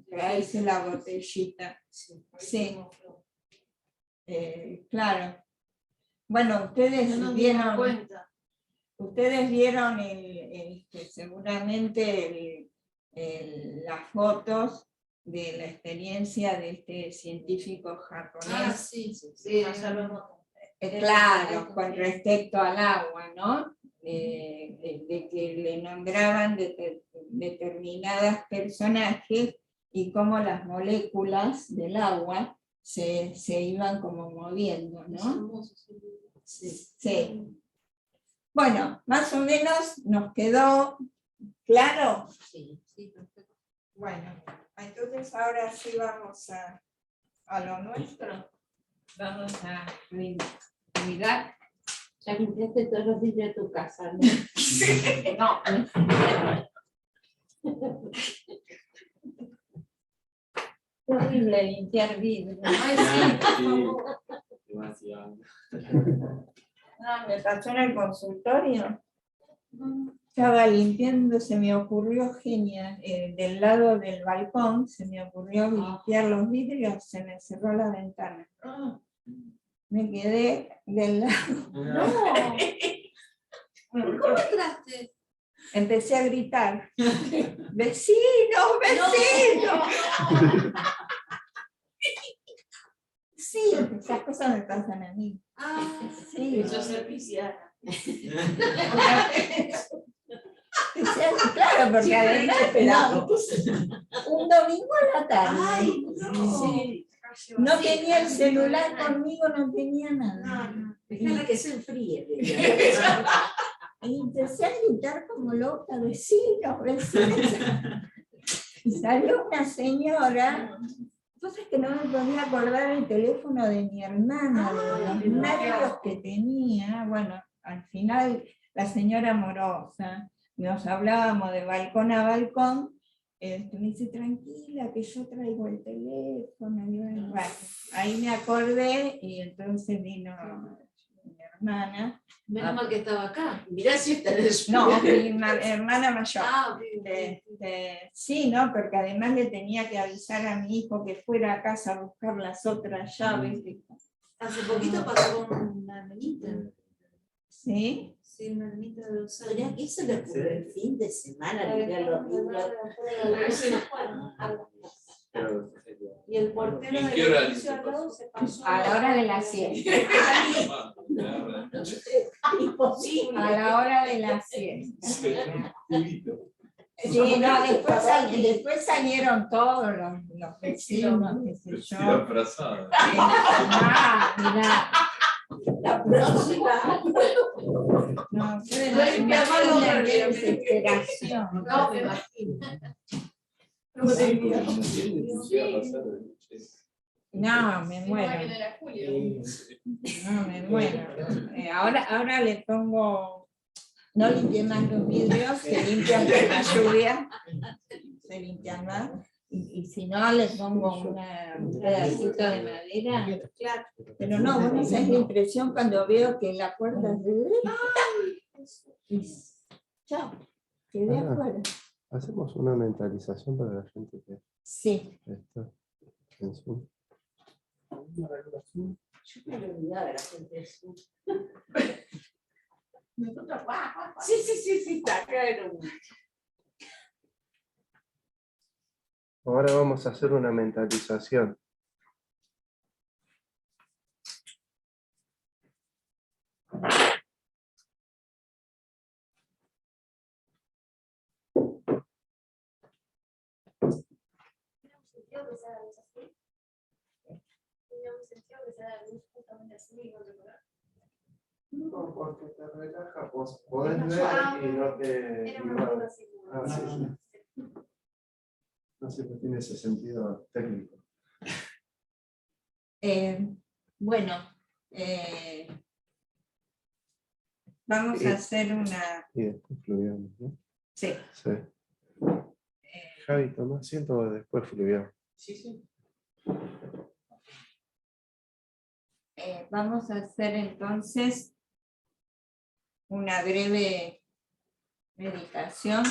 traerse la botellita. Sí. Claro. Bueno, ustedes vieron seguramente las fotos de la experiencia de este científico japonés. Claro, con respecto al agua, ¿no? De que le nombraban determinadas personajes y cómo las moléculas del agua se iban como moviendo, ¿no? Sí. Bueno, más o menos nos quedó claro. Sí, perfecto. Bueno, entonces ahora sí vamos a lo nuestro. Vamos a cuidar. Ya limpiaste todos los vidrios de tu casa, ¿no? No. Es horrible limpiar vidrio. Ay, sí, por favor. Demasiado. No, me pasó en el consultorio. Estaba limpiando, se me ocurrió genial, del lado del balcón, se me ocurrió limpiar los vidrios, se me cerró la ventana. Me quedé del lado. No. ¿Cómo entraste? Empecé a gritar. ¡Vecinos, vecinos! Sí, esas cosas me pasan a mí. Sí. Eso es servicial. Claro, porque además un domingo a la tarde. Ay, no. Sí. No tenía el celular conmigo, no tenía nada. Déjala que se enfríe. Y empecé a gritar como loca, vecinos, vecinos. Y salió una señora, cosas que no me podía acordar el teléfono de mi hermana, de los nervios que tenía. Bueno, al final la señora amorosa, nos hablábamos de balcón a balcón, me dice, tranquila, que yo traigo el teléfono. Y bueno, ahí me acordé y entonces vino mi hermana. Menos mal que estaba acá. Mirá si está en el No, mi hermana mayor. Bien. Sí, ¿no? Porque además le tenía que avisar a mi hijo que fuera a casa a buscar las otras llaves. Hace poquito pasó con una nenita. ¿Sí? Sí, una nenita de 2 años. Mirá, ¿qué se le ocurre el fin de semana limpiar los vidrios? Pero, Y el portero ¿En del qué hora edificio al lado se pasó. A la hora de la siesta. Imposible. A la hora de la siesta. Culito. Sí. Sí, no, después salieron todos los vecinos, qué sé yo. Vestida abrazada. Mirá, La próxima. no, fue No hay que amarlo, una pero- desesperación. No, me imagino. No, me Sí, muero. no, que era Julio. No, me muero. Ahora le pongo, no limpié más los vidrios, se limpian con la lluvia, se limpian más. Y si no, le pongo un pedacito de madera. Claro. Pero no, bueno, esa es la impresión cuando veo que la puerta y chao, quedé Ah. afuera. Hacemos una mentalización para la gente que Sí, está en Zoom. Yo me lo olvidaba de la gente de Zoom. Nosotros, sí, está claro. Ahora vamos a hacer una mentalización. ¿Tiene un sentido que sea la luz así? ¿Tiene un sentido que sea la luz justamente así y no decorar? No, porque te relaja, vos podés No, ver y no te... Era una duda así. Ah, sí. No siempre tiene ese sentido técnico. bueno, vamos a hacer una... Y después fluviamos, ¿no? Sí. Sí. Javi, toma asiento, después fluviamos. Sí. Vamos a hacer entonces una breve meditación.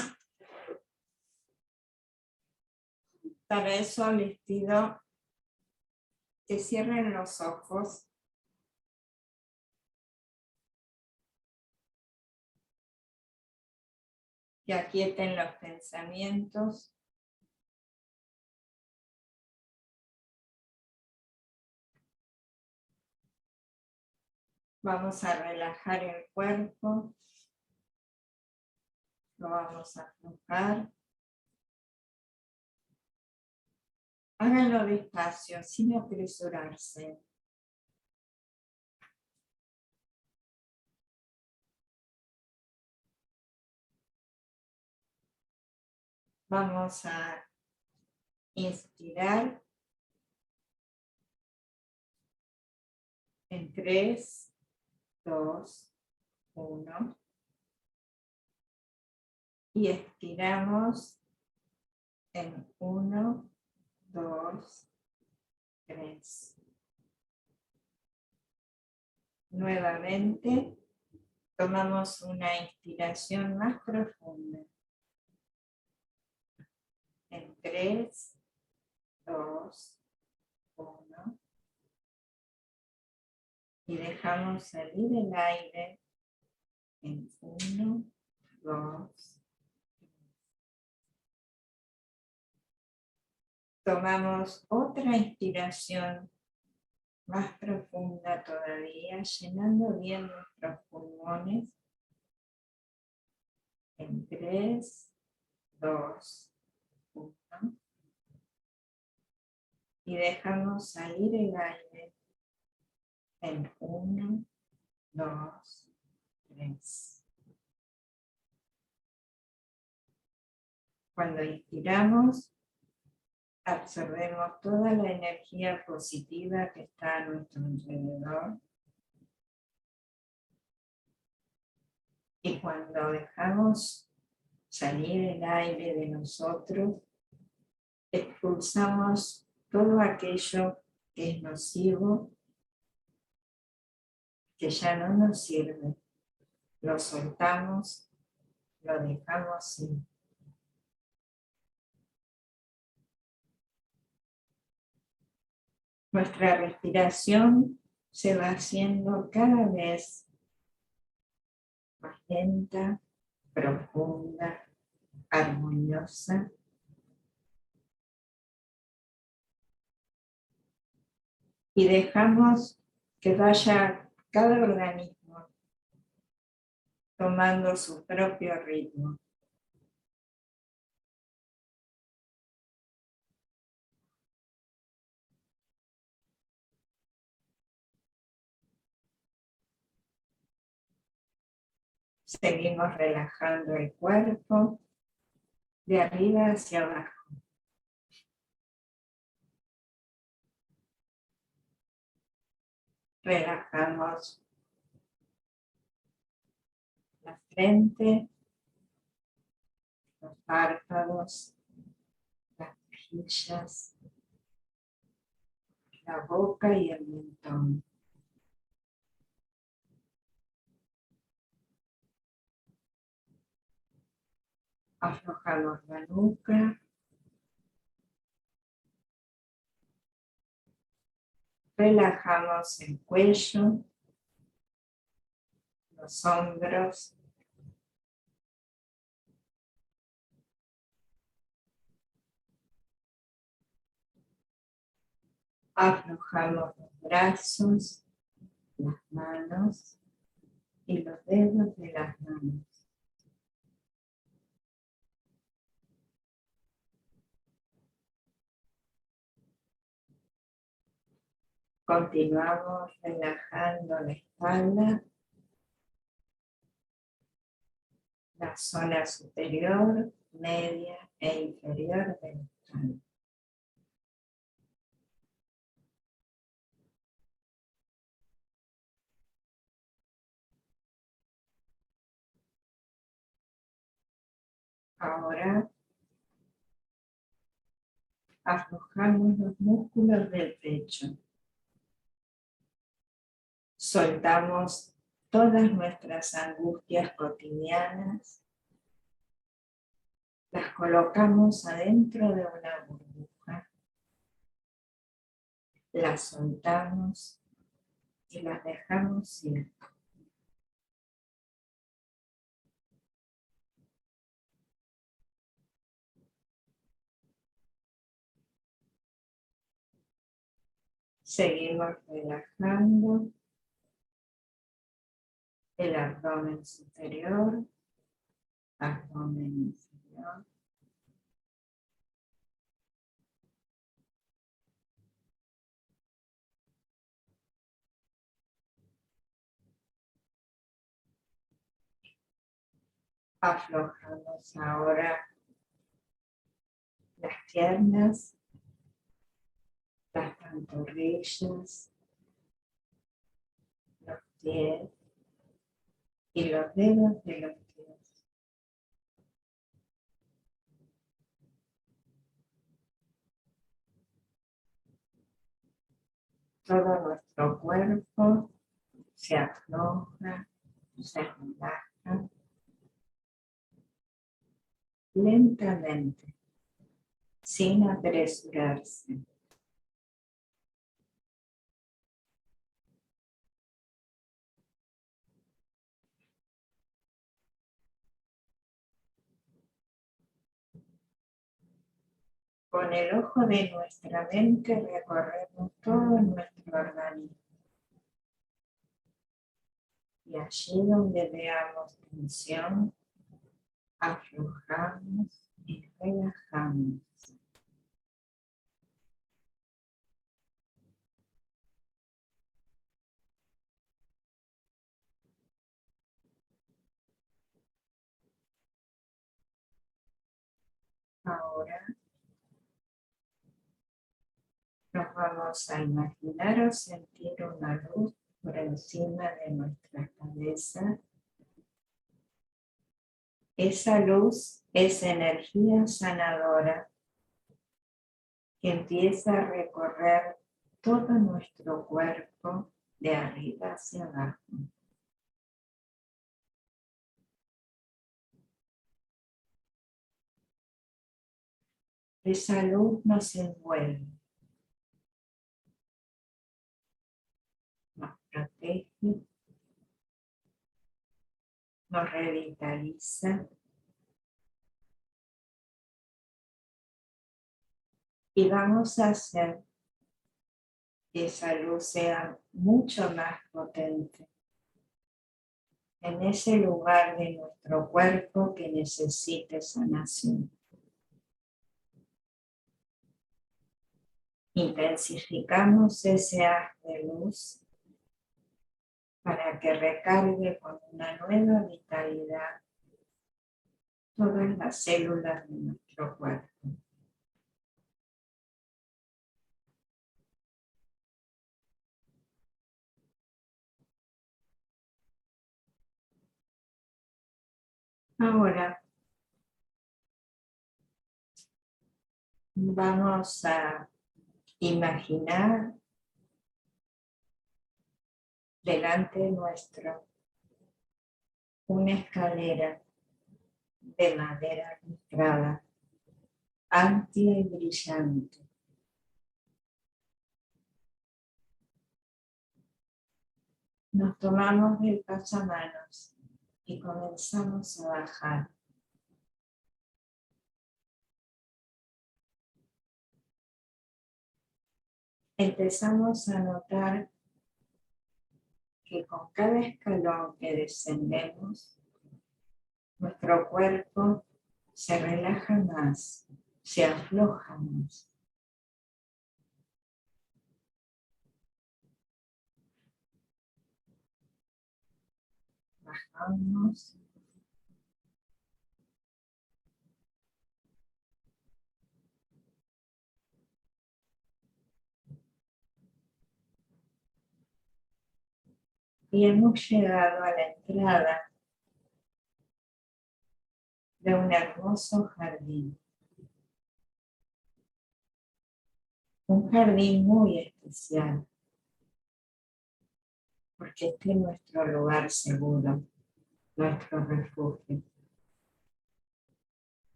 Para eso les pido que cierren los ojos. Que aquieten los pensamientos. Vamos a relajar el cuerpo. Lo vamos a aflojar. Háganlo despacio, sin apresurarse. Vamos a inspirar en 3, 2, 1. Y expiramos en 1, 2, 3. Nuevamente tomamos una inspiración más profunda. En 3, 2, 1. Y dejamos salir el aire en 1, 2, 3. Tomamos otra inspiración más profunda todavía, llenando bien nuestros pulmones. En 3, 2, 1. Y dejamos salir el aire en 1, 2, 3. Cuando inspiramos, absorbemos toda la energía positiva que está a nuestro alrededor. Y cuando dejamos salir el aire de nosotros, expulsamos todo aquello que es nocivo, que ya no nos sirve. Lo soltamos, lo dejamos ir. Nuestra respiración se va haciendo cada vez más lenta, profunda, armoniosa. Y dejamos que vaya cada organismo tomando su propio ritmo. Seguimos relajando el cuerpo de arriba hacia abajo. Relajamos la frente, los párpados, las mejillas, la boca y el mentón. Aflojamos la nuca. Relajamos el cuello, los hombros. Aflojamos los brazos, las manos y los dedos de las manos. Continuamos relajando la espalda, la zona superior, media e inferior de la espalda. Ahora aflojamos los músculos del pecho. Soltamos todas nuestras angustias cotidianas. Las colocamos adentro de una burbuja. Las soltamos y las dejamos ir. Seguimos relajando el abdomen superior, abdomen inferior. Aflojamos ahora las piernas, las pantorrillas, los pies y los dedos de los pies. Todo nuestro cuerpo se afloja, se relaja lentamente, sin apresurarse. Con el ojo de nuestra mente recorremos todo nuestro organismo. Y allí donde veamos tensión, aflojamos y relajamos. Ahora nos vamos a imaginar o sentir una luz por encima de nuestra cabeza. Esa luz es energía sanadora que empieza a recorrer todo nuestro cuerpo de arriba hacia abajo. Esa luz nos envuelve, nos protege, nos revitaliza y vamos a hacer que esa luz sea mucho más potente en ese lugar de nuestro cuerpo que necesite sanación. Intensificamos ese haz de luz para que recargue con una nueva vitalidad todas las células de nuestro cuerpo. Ahora vamos a imaginar delante nuestro una escalera de madera lustrada, amplia y brillante. Nos tomamos del pasamanos y comenzamos a bajar. Empezamos a notar que con cada escalón que descendemos, nuestro cuerpo se relaja más, se afloja más. Bajamos. Y hemos llegado a la entrada de un hermoso jardín. Un jardín muy especial, porque este es nuestro lugar seguro, nuestro refugio.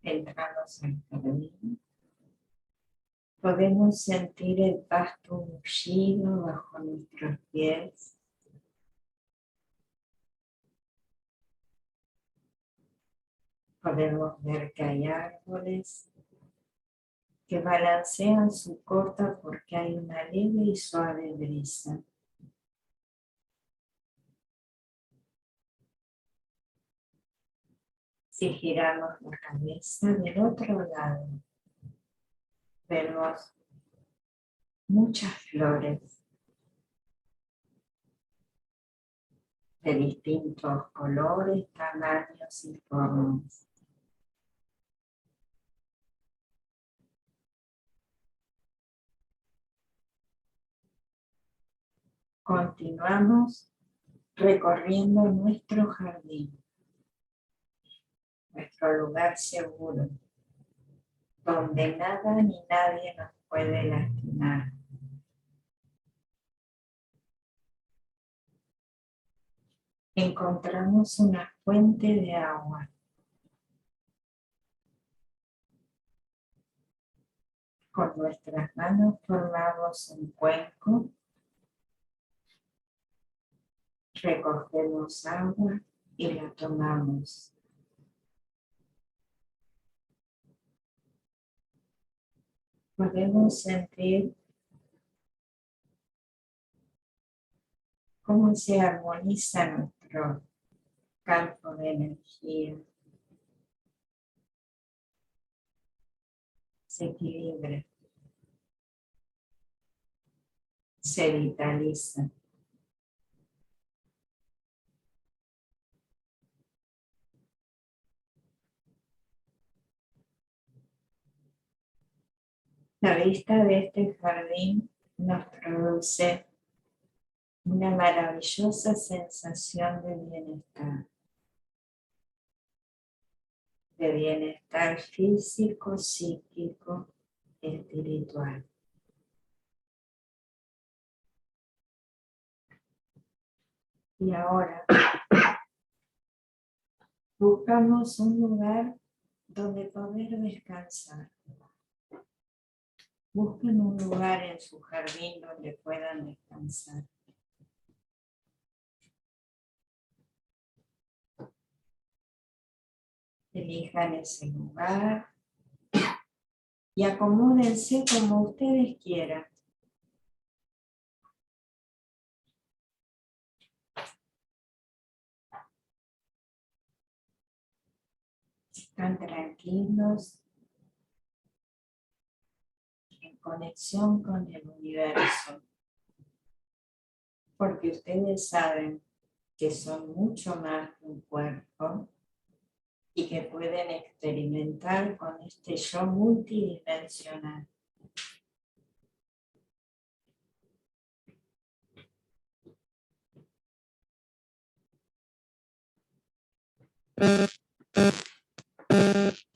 Entramos al jardín. Podemos sentir el pasto mullido bajo nuestros pies. Podemos ver que hay árboles que balancean su cota porque hay una leve y suave brisa. Si giramos la cabeza del otro lado, vemos muchas flores de distintos colores, tamaños y formas. Continuamos recorriendo nuestro jardín, nuestro lugar seguro, donde nada ni nadie nos puede lastimar. Encontramos una fuente de agua. Con nuestras manos formamos un cuenco. Recogemos agua y la tomamos. Podemos sentir cómo se armoniza nuestro campo de energía. Se equilibra. Se vitaliza. La vista de este jardín nos produce una maravillosa sensación de bienestar físico, psíquico, espiritual. Y ahora buscamos un lugar donde poder descansar. Busquen un lugar en su jardín donde puedan descansar. Elijan ese lugar y acomódense como ustedes quieran. Están tranquilos, en conexión con el universo. porque ustedes saben que son mucho más que un cuerpo y que pueden experimentar con este yo multidimensional.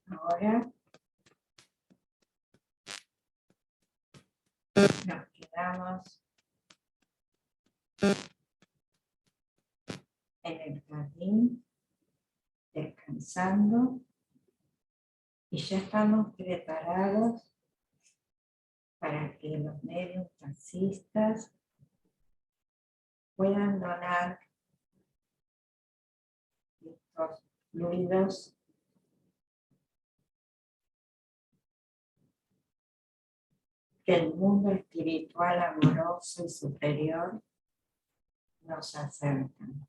Ahora nos quedamos en el jardín descansando y ya estamos preparados para que los medios taxistas puedan donar estos fluidos que el mundo espiritual amoroso y superior nos acercan.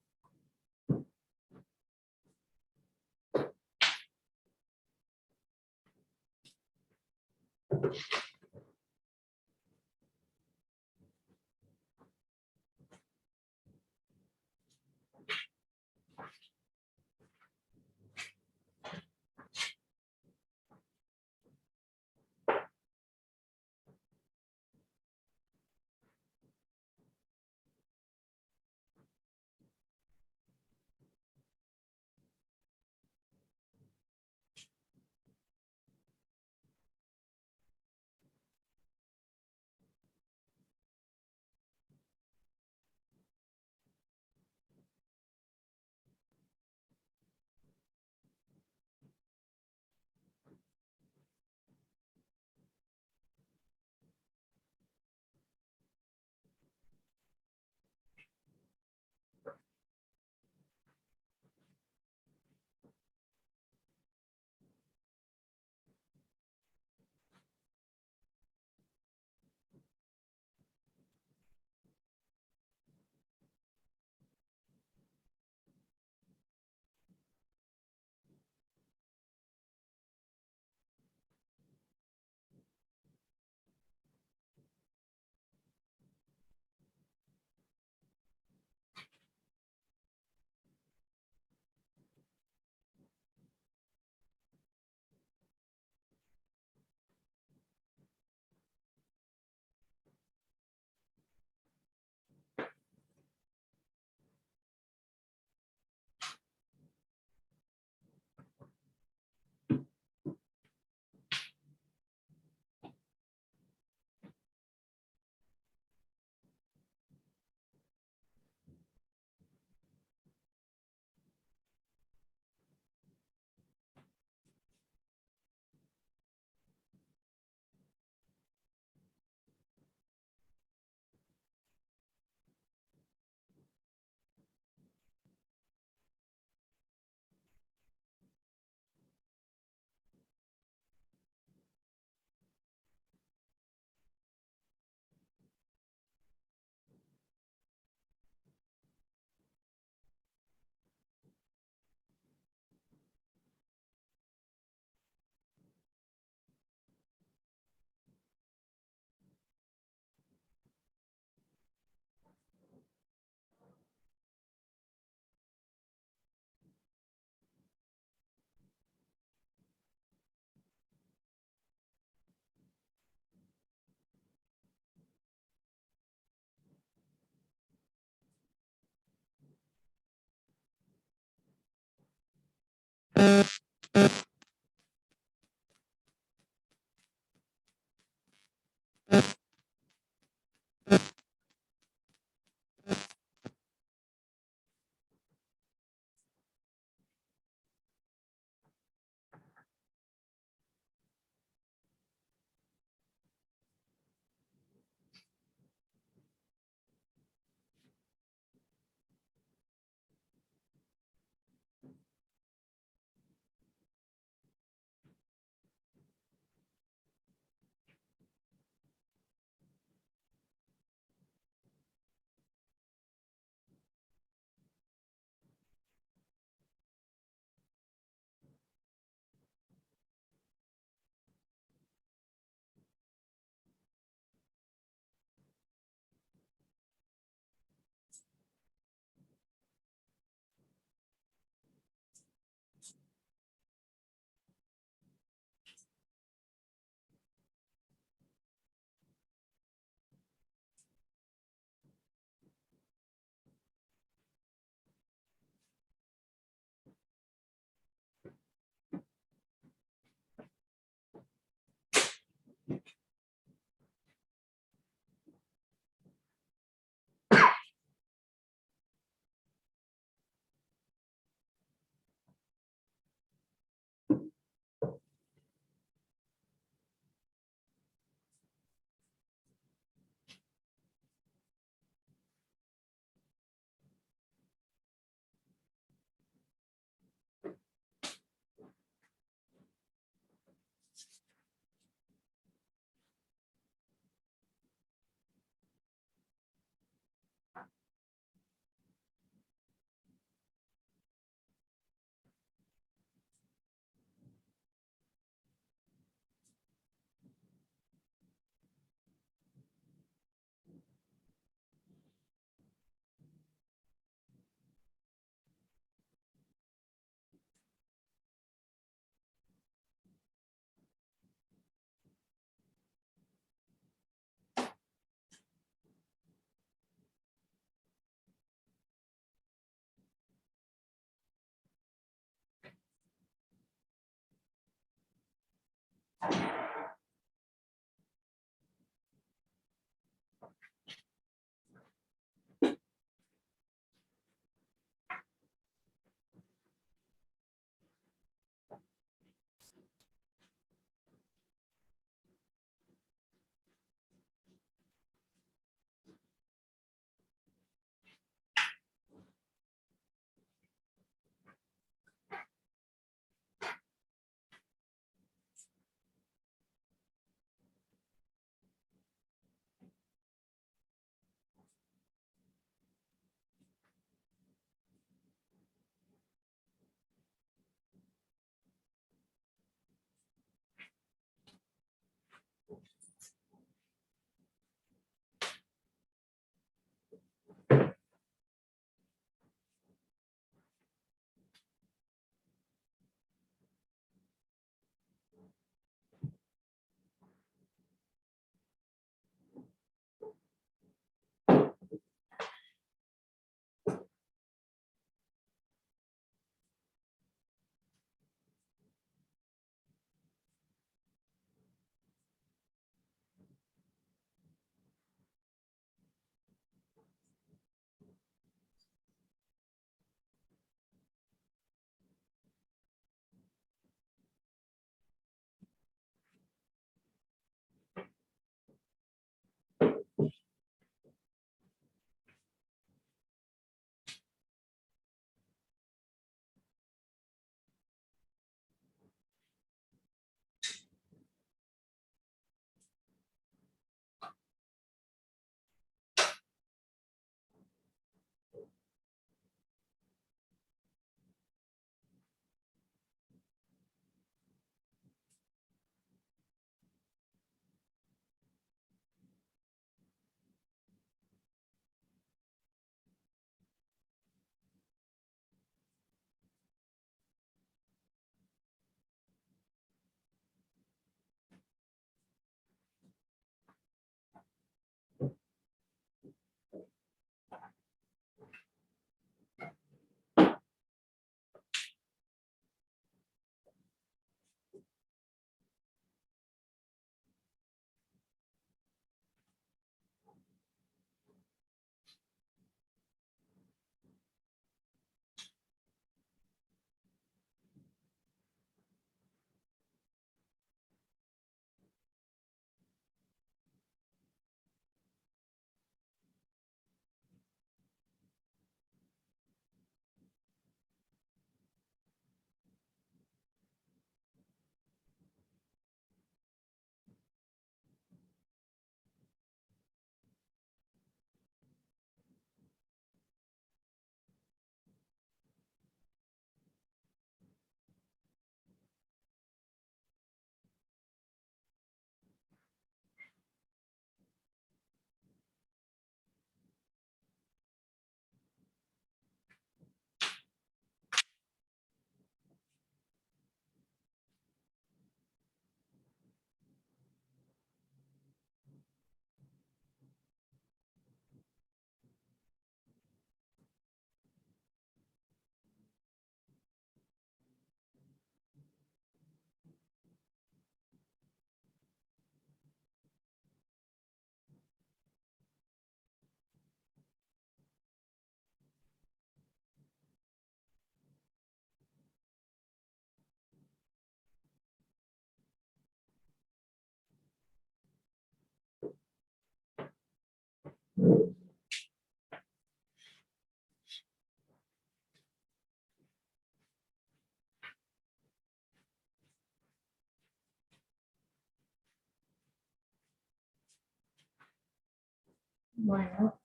Bueno,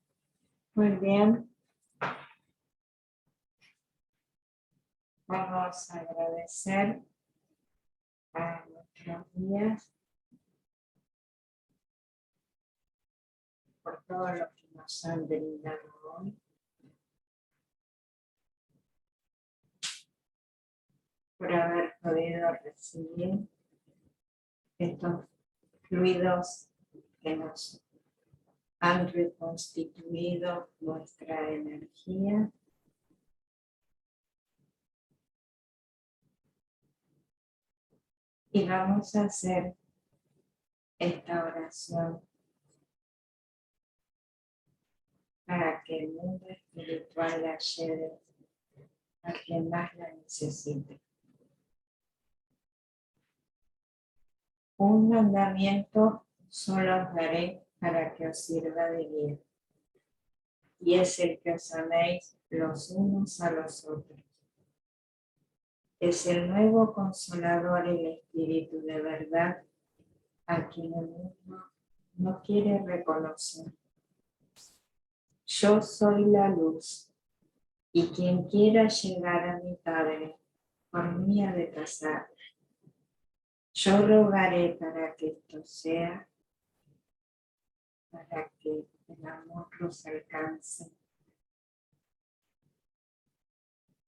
muy bien. Vamos a agradecer a nuestros guías por todo lo que nos han brindado hoy. Por haber podido recibir estos fluidos que nos han reconstituido nuestra energía. Y vamos a hacer esta oración para que el mundo espiritual la lleve a quien más la necesite. Un mandamiento solo os daré para que os sirva de guía, y es el que os améis los unos a los otros. Es el nuevo Consolador, el Espíritu de verdad, a quien el mundo no quiere reconocer. Yo soy la luz, y quien quiera llegar a mi Padre, por mí ha de pasar. Yo rogaré para que esto sea, para que el amor los alcance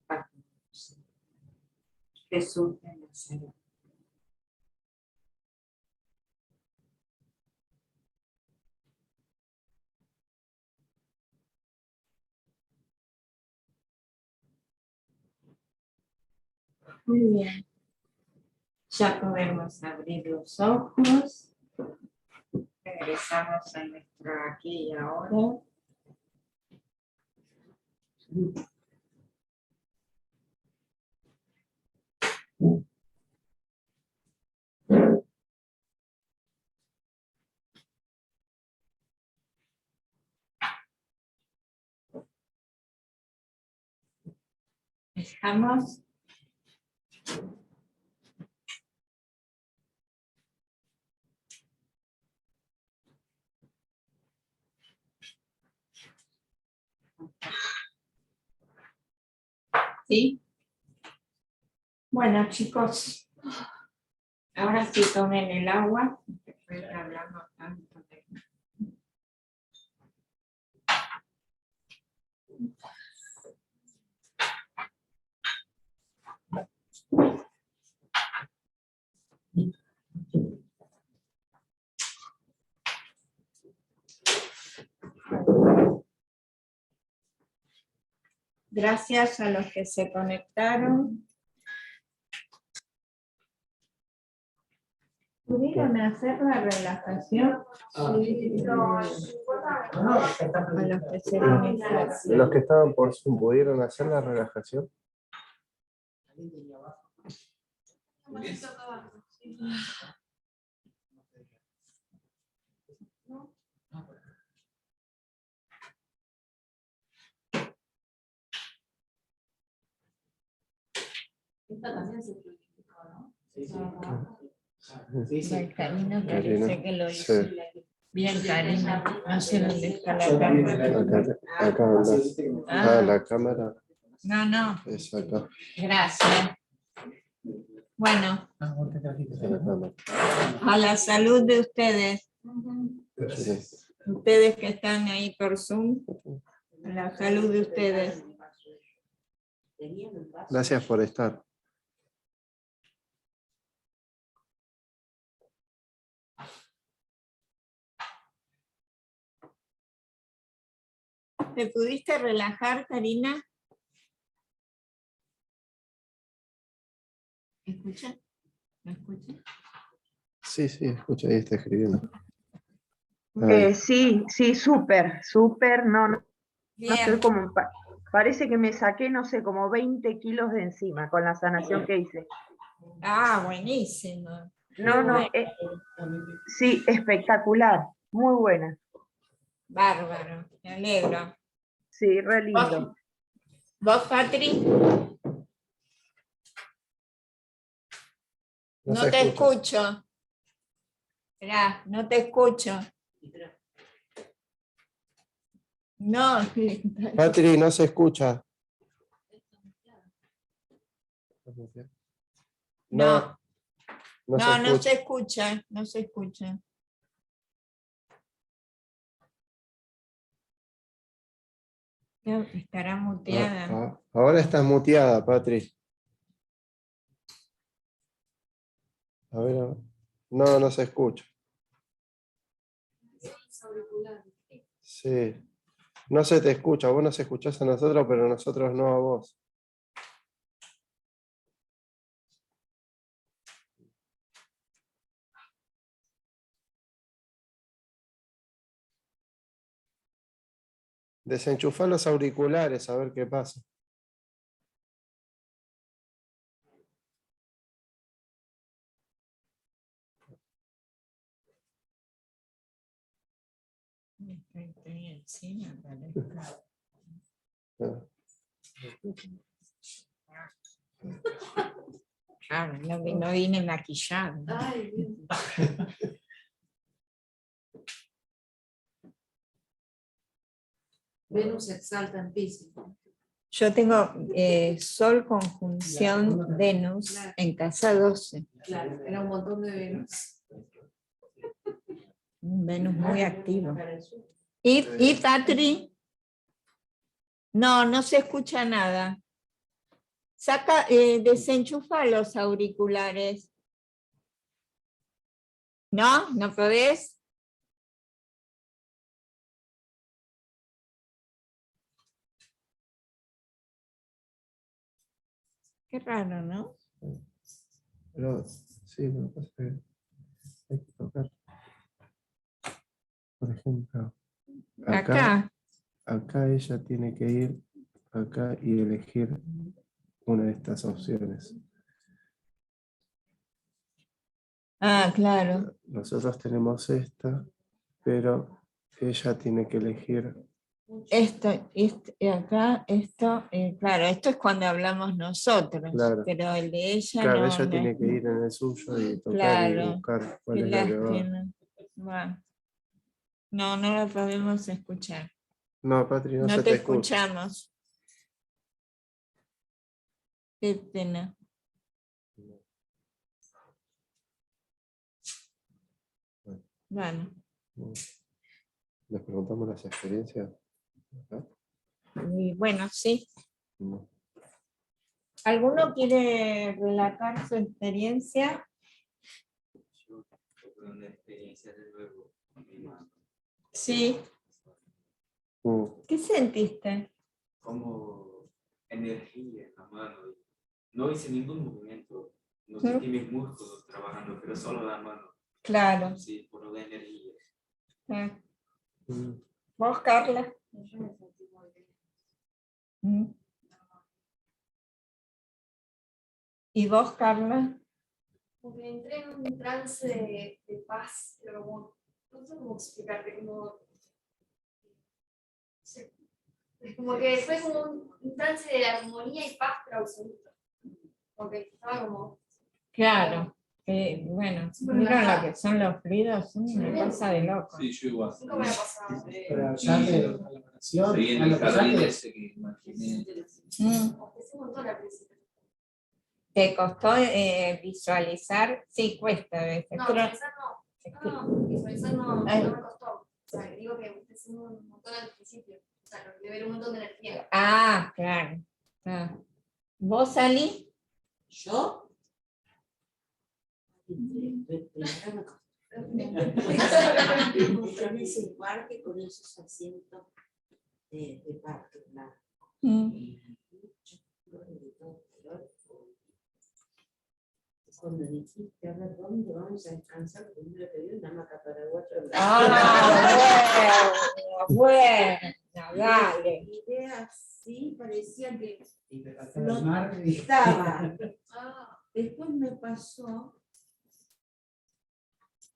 a todos. Jesús de Nazaret. Muy bien. Ya podemos abrir los ojos. Regresamos a nuestro aquí y ahora. Estamos. ¿Sí? Bueno, chicos, ahora sí tomen el agua. Después de hablamos tanto de... Gracias a los que se conectaron. ¿Pudieron hacer la relajación? A los que se conectaron. Los que estaban por Zoom, ¿pudieron hacer la relajación? Esta también se purificó, ¿no? Sí, sí. Ay, Karina parece Karina, que lo hizo. sí. Bien, Karina. No sé dónde está la Yo también cámara. Acá anda. Ah, la cámara No, no. es acá. Gracias. Bueno, Ah, vos te trajiste. La cámara. a la salud de ustedes. Sí. Ustedes que están ahí por Zoom. A la salud de ustedes. Gracias por estar. ¿Te pudiste relajar, Karina? ¿Me escucha? ¿Me escucha? Sí, sí, escucha, ahí está escribiendo. Ahí. Sí, sí, súper, no estoy Bien. como, parece que me saqué, no sé, como 20 kilos de encima con la sanación que hice. Ah, buenísimo. No, Bueno. Sí, espectacular, muy buena, Bárbaro, me alegro. sí, re lindo. ¿Vos, Patri? No No se te escucha. escucho. Esperá, no te escucho. No, Patri, no se escucha. no, no se no, no escucha. se escucha, no se escucha. Estará muteada. Ahora estás muteada, Patri. A ver, a ver. No, no se escucha. Sí. No se te escucha. Vos nos escuchás a nosotros, pero nosotros no a vos. Desenchufá los auriculares, a ver qué pasa. Estoy encima, parece. Claro, no vine maquillado. Ay, Dios. Venus exalta en Piscis. Yo tengo Sol conjunción Venus en casa 12. Claro, era un montón de Venus. Un Venus muy activo. ¿Y Patri? No, no se escucha nada. Saca, desenchufa los auriculares. ¿No? ¿No podés? Qué raro, ¿no? Pero sí, lo que pasa es que hay que tocar. Por ejemplo, acá ella tiene que ir acá y elegir una de estas opciones. Ah, claro. Nosotros tenemos esta, pero ella tiene que elegir. Esto, acá, esto, claro, esto es cuando hablamos nosotros, Claro. pero el de ella Claro, no. ella no tiene es- que ir en el suyo y tocar Claro, y buscar cuál qué es la que va. lástima. Bueno. No, no lo podemos escuchar. No, Patri, no No se te te escucha. escuchamos. Qué pena. Bueno. Les preguntamos las experiencias. ¿Acá? Y bueno, sí. No. ¿Alguno quiere relatar su experiencia? Yo tuve una experiencia de nuevo con mi mano. Sí. ¿Qué sentiste? Como energía en la mano. No hice ningún movimiento. No sentí mis músculos trabajando, pero solo la mano. Claro. Sí, por la energía. ¿Vos, Carla? Yo me sentí muy bien. ¿Y vos, Carla? Porque entré en un trance de paz, pero como, no sé cómo explicarte, como, sí, es como que fue como un trance de armonía y paz, pero absoluta. Porque estaba como... Claro. Bueno, mira lo que son los fluidos, una cosa de loco. Sí, yo igual. Nunca me ha pasado. Pero ya de la oración, Seguí en el jardín ese que imaginé. Es un montón la principio. ¿Te costó visualizar? Sí, cuesta a veces. No, pero- visualizar no. No, visualizar no me costó. O sea, digo que es un montón al principio. O sea, de ver un montón de energía. Ah, claro. ¿Vos, Ali? ¿Yo? En ese parque con esos asientos de parque, claro. Cuando dijiste, a ver, ¿dónde vamos a descansar? Primero que vi una hamaca paraguaya. Ah, bueno, dale. Idea así, parecía que Y te faltaba el mar y estaba. Ah, Después me pasó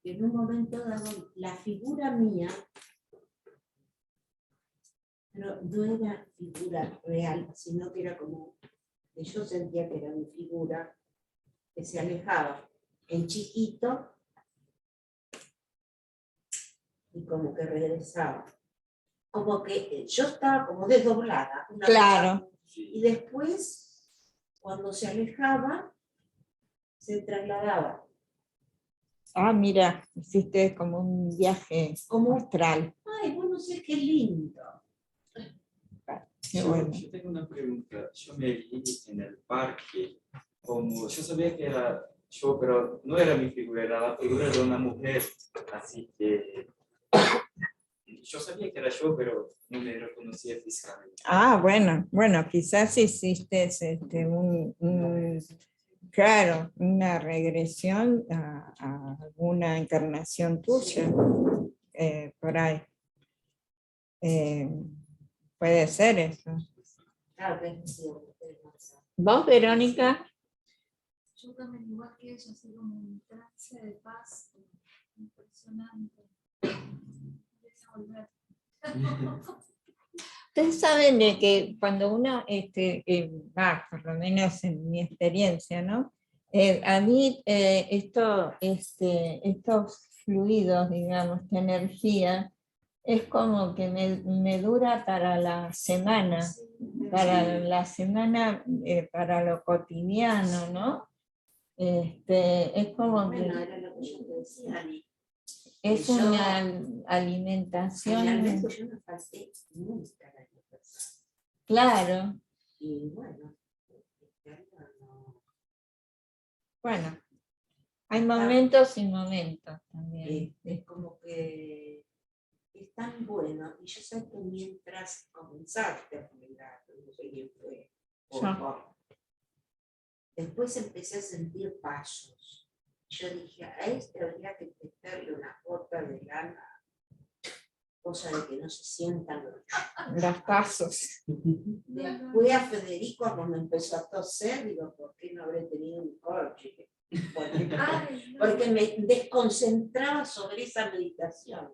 que en un momento dado la figura mía, pero no era figura real, sino que era como que yo sentía que era mi figura que se alejaba en chiquito y como que regresaba. como que yo estaba como desdoblada. una Claro. cosa, y después, cuando se alejaba, se trasladaba. Ah, mira, hiciste como un viaje Como- astral. Ay, bueno, sé qué lindo. Qué bueno. Yo tengo una pregunta. Yo me vi en el parque, como yo sabía que era yo, pero no era mi figura, era la figura de una mujer. Así que yo sabía que era yo, pero no me reconocía físicamente. Ah, bueno, quizás hiciste claro, una regresión a alguna encarnación tuya, por ahí. Puede ser eso. Claro que es cierto, es más. ¿Vos, Verónica? Yo también, igual que ella, así como un trance de paz impresionante. Voy a volver. Ustedes saben de que cuando uno, por lo menos en mi experiencia, ¿no? A mí estos fluidos, digamos, esta energía, es como que me dura para la semana, para lo cotidiano, ¿no? Es como Bueno, que era lo que yo te decía, Ani. es yo- una alimentación, Realmente yo no falté nunca el año pasado. claro. Y bueno, este año no. Bueno, hay momentos y momentos también. Es como que es tan bueno. Y yo sé que mientras comenzaste a mirar, no sé quién fue, o Yo. vos, después empecé a sentir pasos. Yo dije, a este habría que meterle una gota de lana, cosa de que no se sientan Los pasos. Después a Federico cuando empezó a toser, digo, ¿por qué no habré tenido un coche? Ay, no. Porque me desconcentraba sobre esa meditación.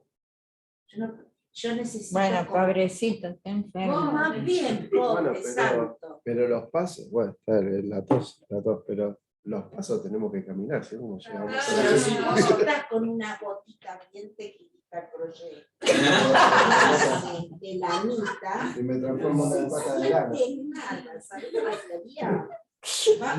Yo necesito. Bueno, como- pobrecito, está enfermo. Más bien, pobre Bueno, santo. pero los pasos, bueno, está la tos, pero los pasos tenemos que caminar, ¿sí? ¿Cómo llegamos a Pero eso? si vos estás con una botica bien tequilita crochet, de lanita, Y me transformo en una pata de lana. siente nada, ¿sabes lo que sería?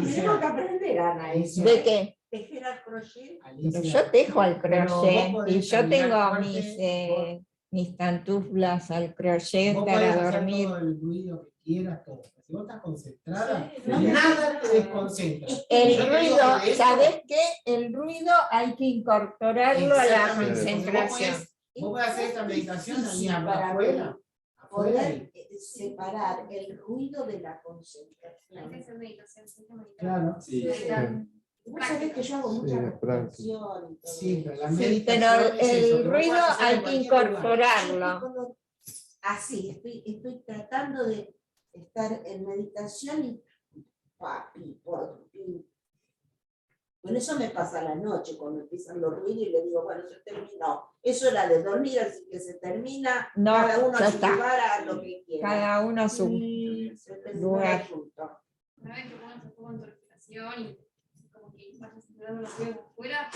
Tenemos que aprender, Ana, eso. ¿De qué? Tejer al crochet. Alicia, Yo tejo al Pero vos crochet podés y yo caminar tengo fuerte, mis pantuflas al crochet vos podés para hacer dormir. todo el ruido que quieras, todo. Si vos estás concentrada, Sí, no, nada te desconcentra. El Yo te digo ruido, que de eso- ¿sabes qué? El ruido hay que incorporarlo a la Exactamente, porque concentración. Vos podés hacer esta meditación ahí difícil para afuera. Poder separar el ruido de la Hay que concentración. hacer meditación, hay que meditar. Claro. Sí, Vos sabés que yo hago mucha Sí, es práctico. respiración y todo Sí, pero la eso. Sí, pero meditación es eso, el que vos ruido podés hacer hay en que cualquier lugar. incorporarlo. Así, estoy tratando de estar en meditación y con eso me pasa la noche cuando empiezan los ruidos y le digo, bueno, se terminó. Eso era de dormir, así que se termina, No, cada uno ya a su está. lugar a lo que quiera. Cada uno a su Y se terminó lugar. el asunto. Una vez que pones un poco en tu respiración y como que vayas acelerando los ruidos afuera,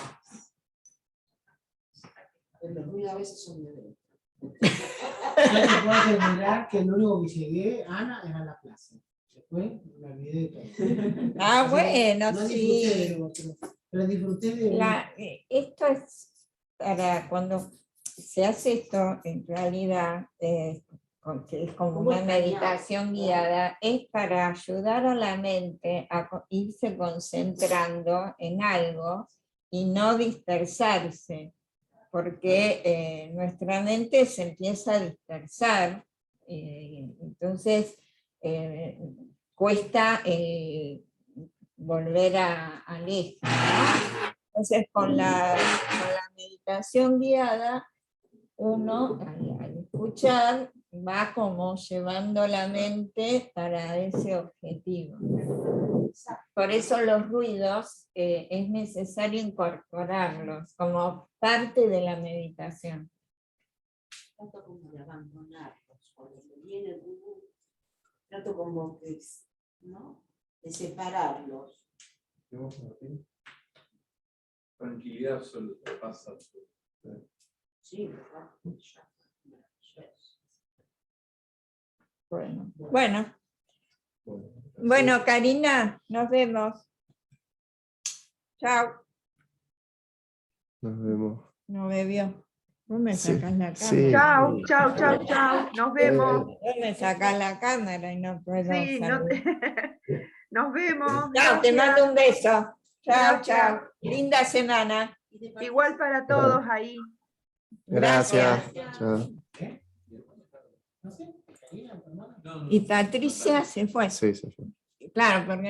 Pero los ruidos a veces son de dentro. Yo te puedo asegurar que lo único que llegué, Ana, era a la plaza. Después me olvidé de todo. Ah, bueno, No sí. disfruté de otro, pero disfruté de Esto es para cuando se hace esto, en realidad, que es como una meditación guiada, es para ayudar a la mente a irse concentrando en algo y no dispersarse, porque nuestra mente se empieza a dispersar, entonces cuesta volver al eje, ¿no? Entonces con la meditación guiada, uno al escuchar va como llevando la mente para ese objetivo. Por eso los ruidos es necesario incorporarlos como parte de la meditación. Trato como de abandonarlos. Cuando me viene el ruido, trato como que, ¿no? De separarlos. ¿Y vos, Martín? Tranquilidad absoluta, paz absoluta. Sí, ¿verdad? Bueno, bueno, Karina, nos vemos. Chao. Nos vemos. No me vio. Vos me Sí, sacás la cámara. sí. Chau, chau, chau, chau. Nos vemos. Vos me sacás la cámara y no puedo Sí, saludar. nos vemos. Chao, te Gracias. mando un beso. Chao, Gracias. chao. Linda semana. Igual para todos ahí. Gracias. Chao. No sé, Karina, tu hermana. Y Patricia se fue. Sí, se fue. Claro, porque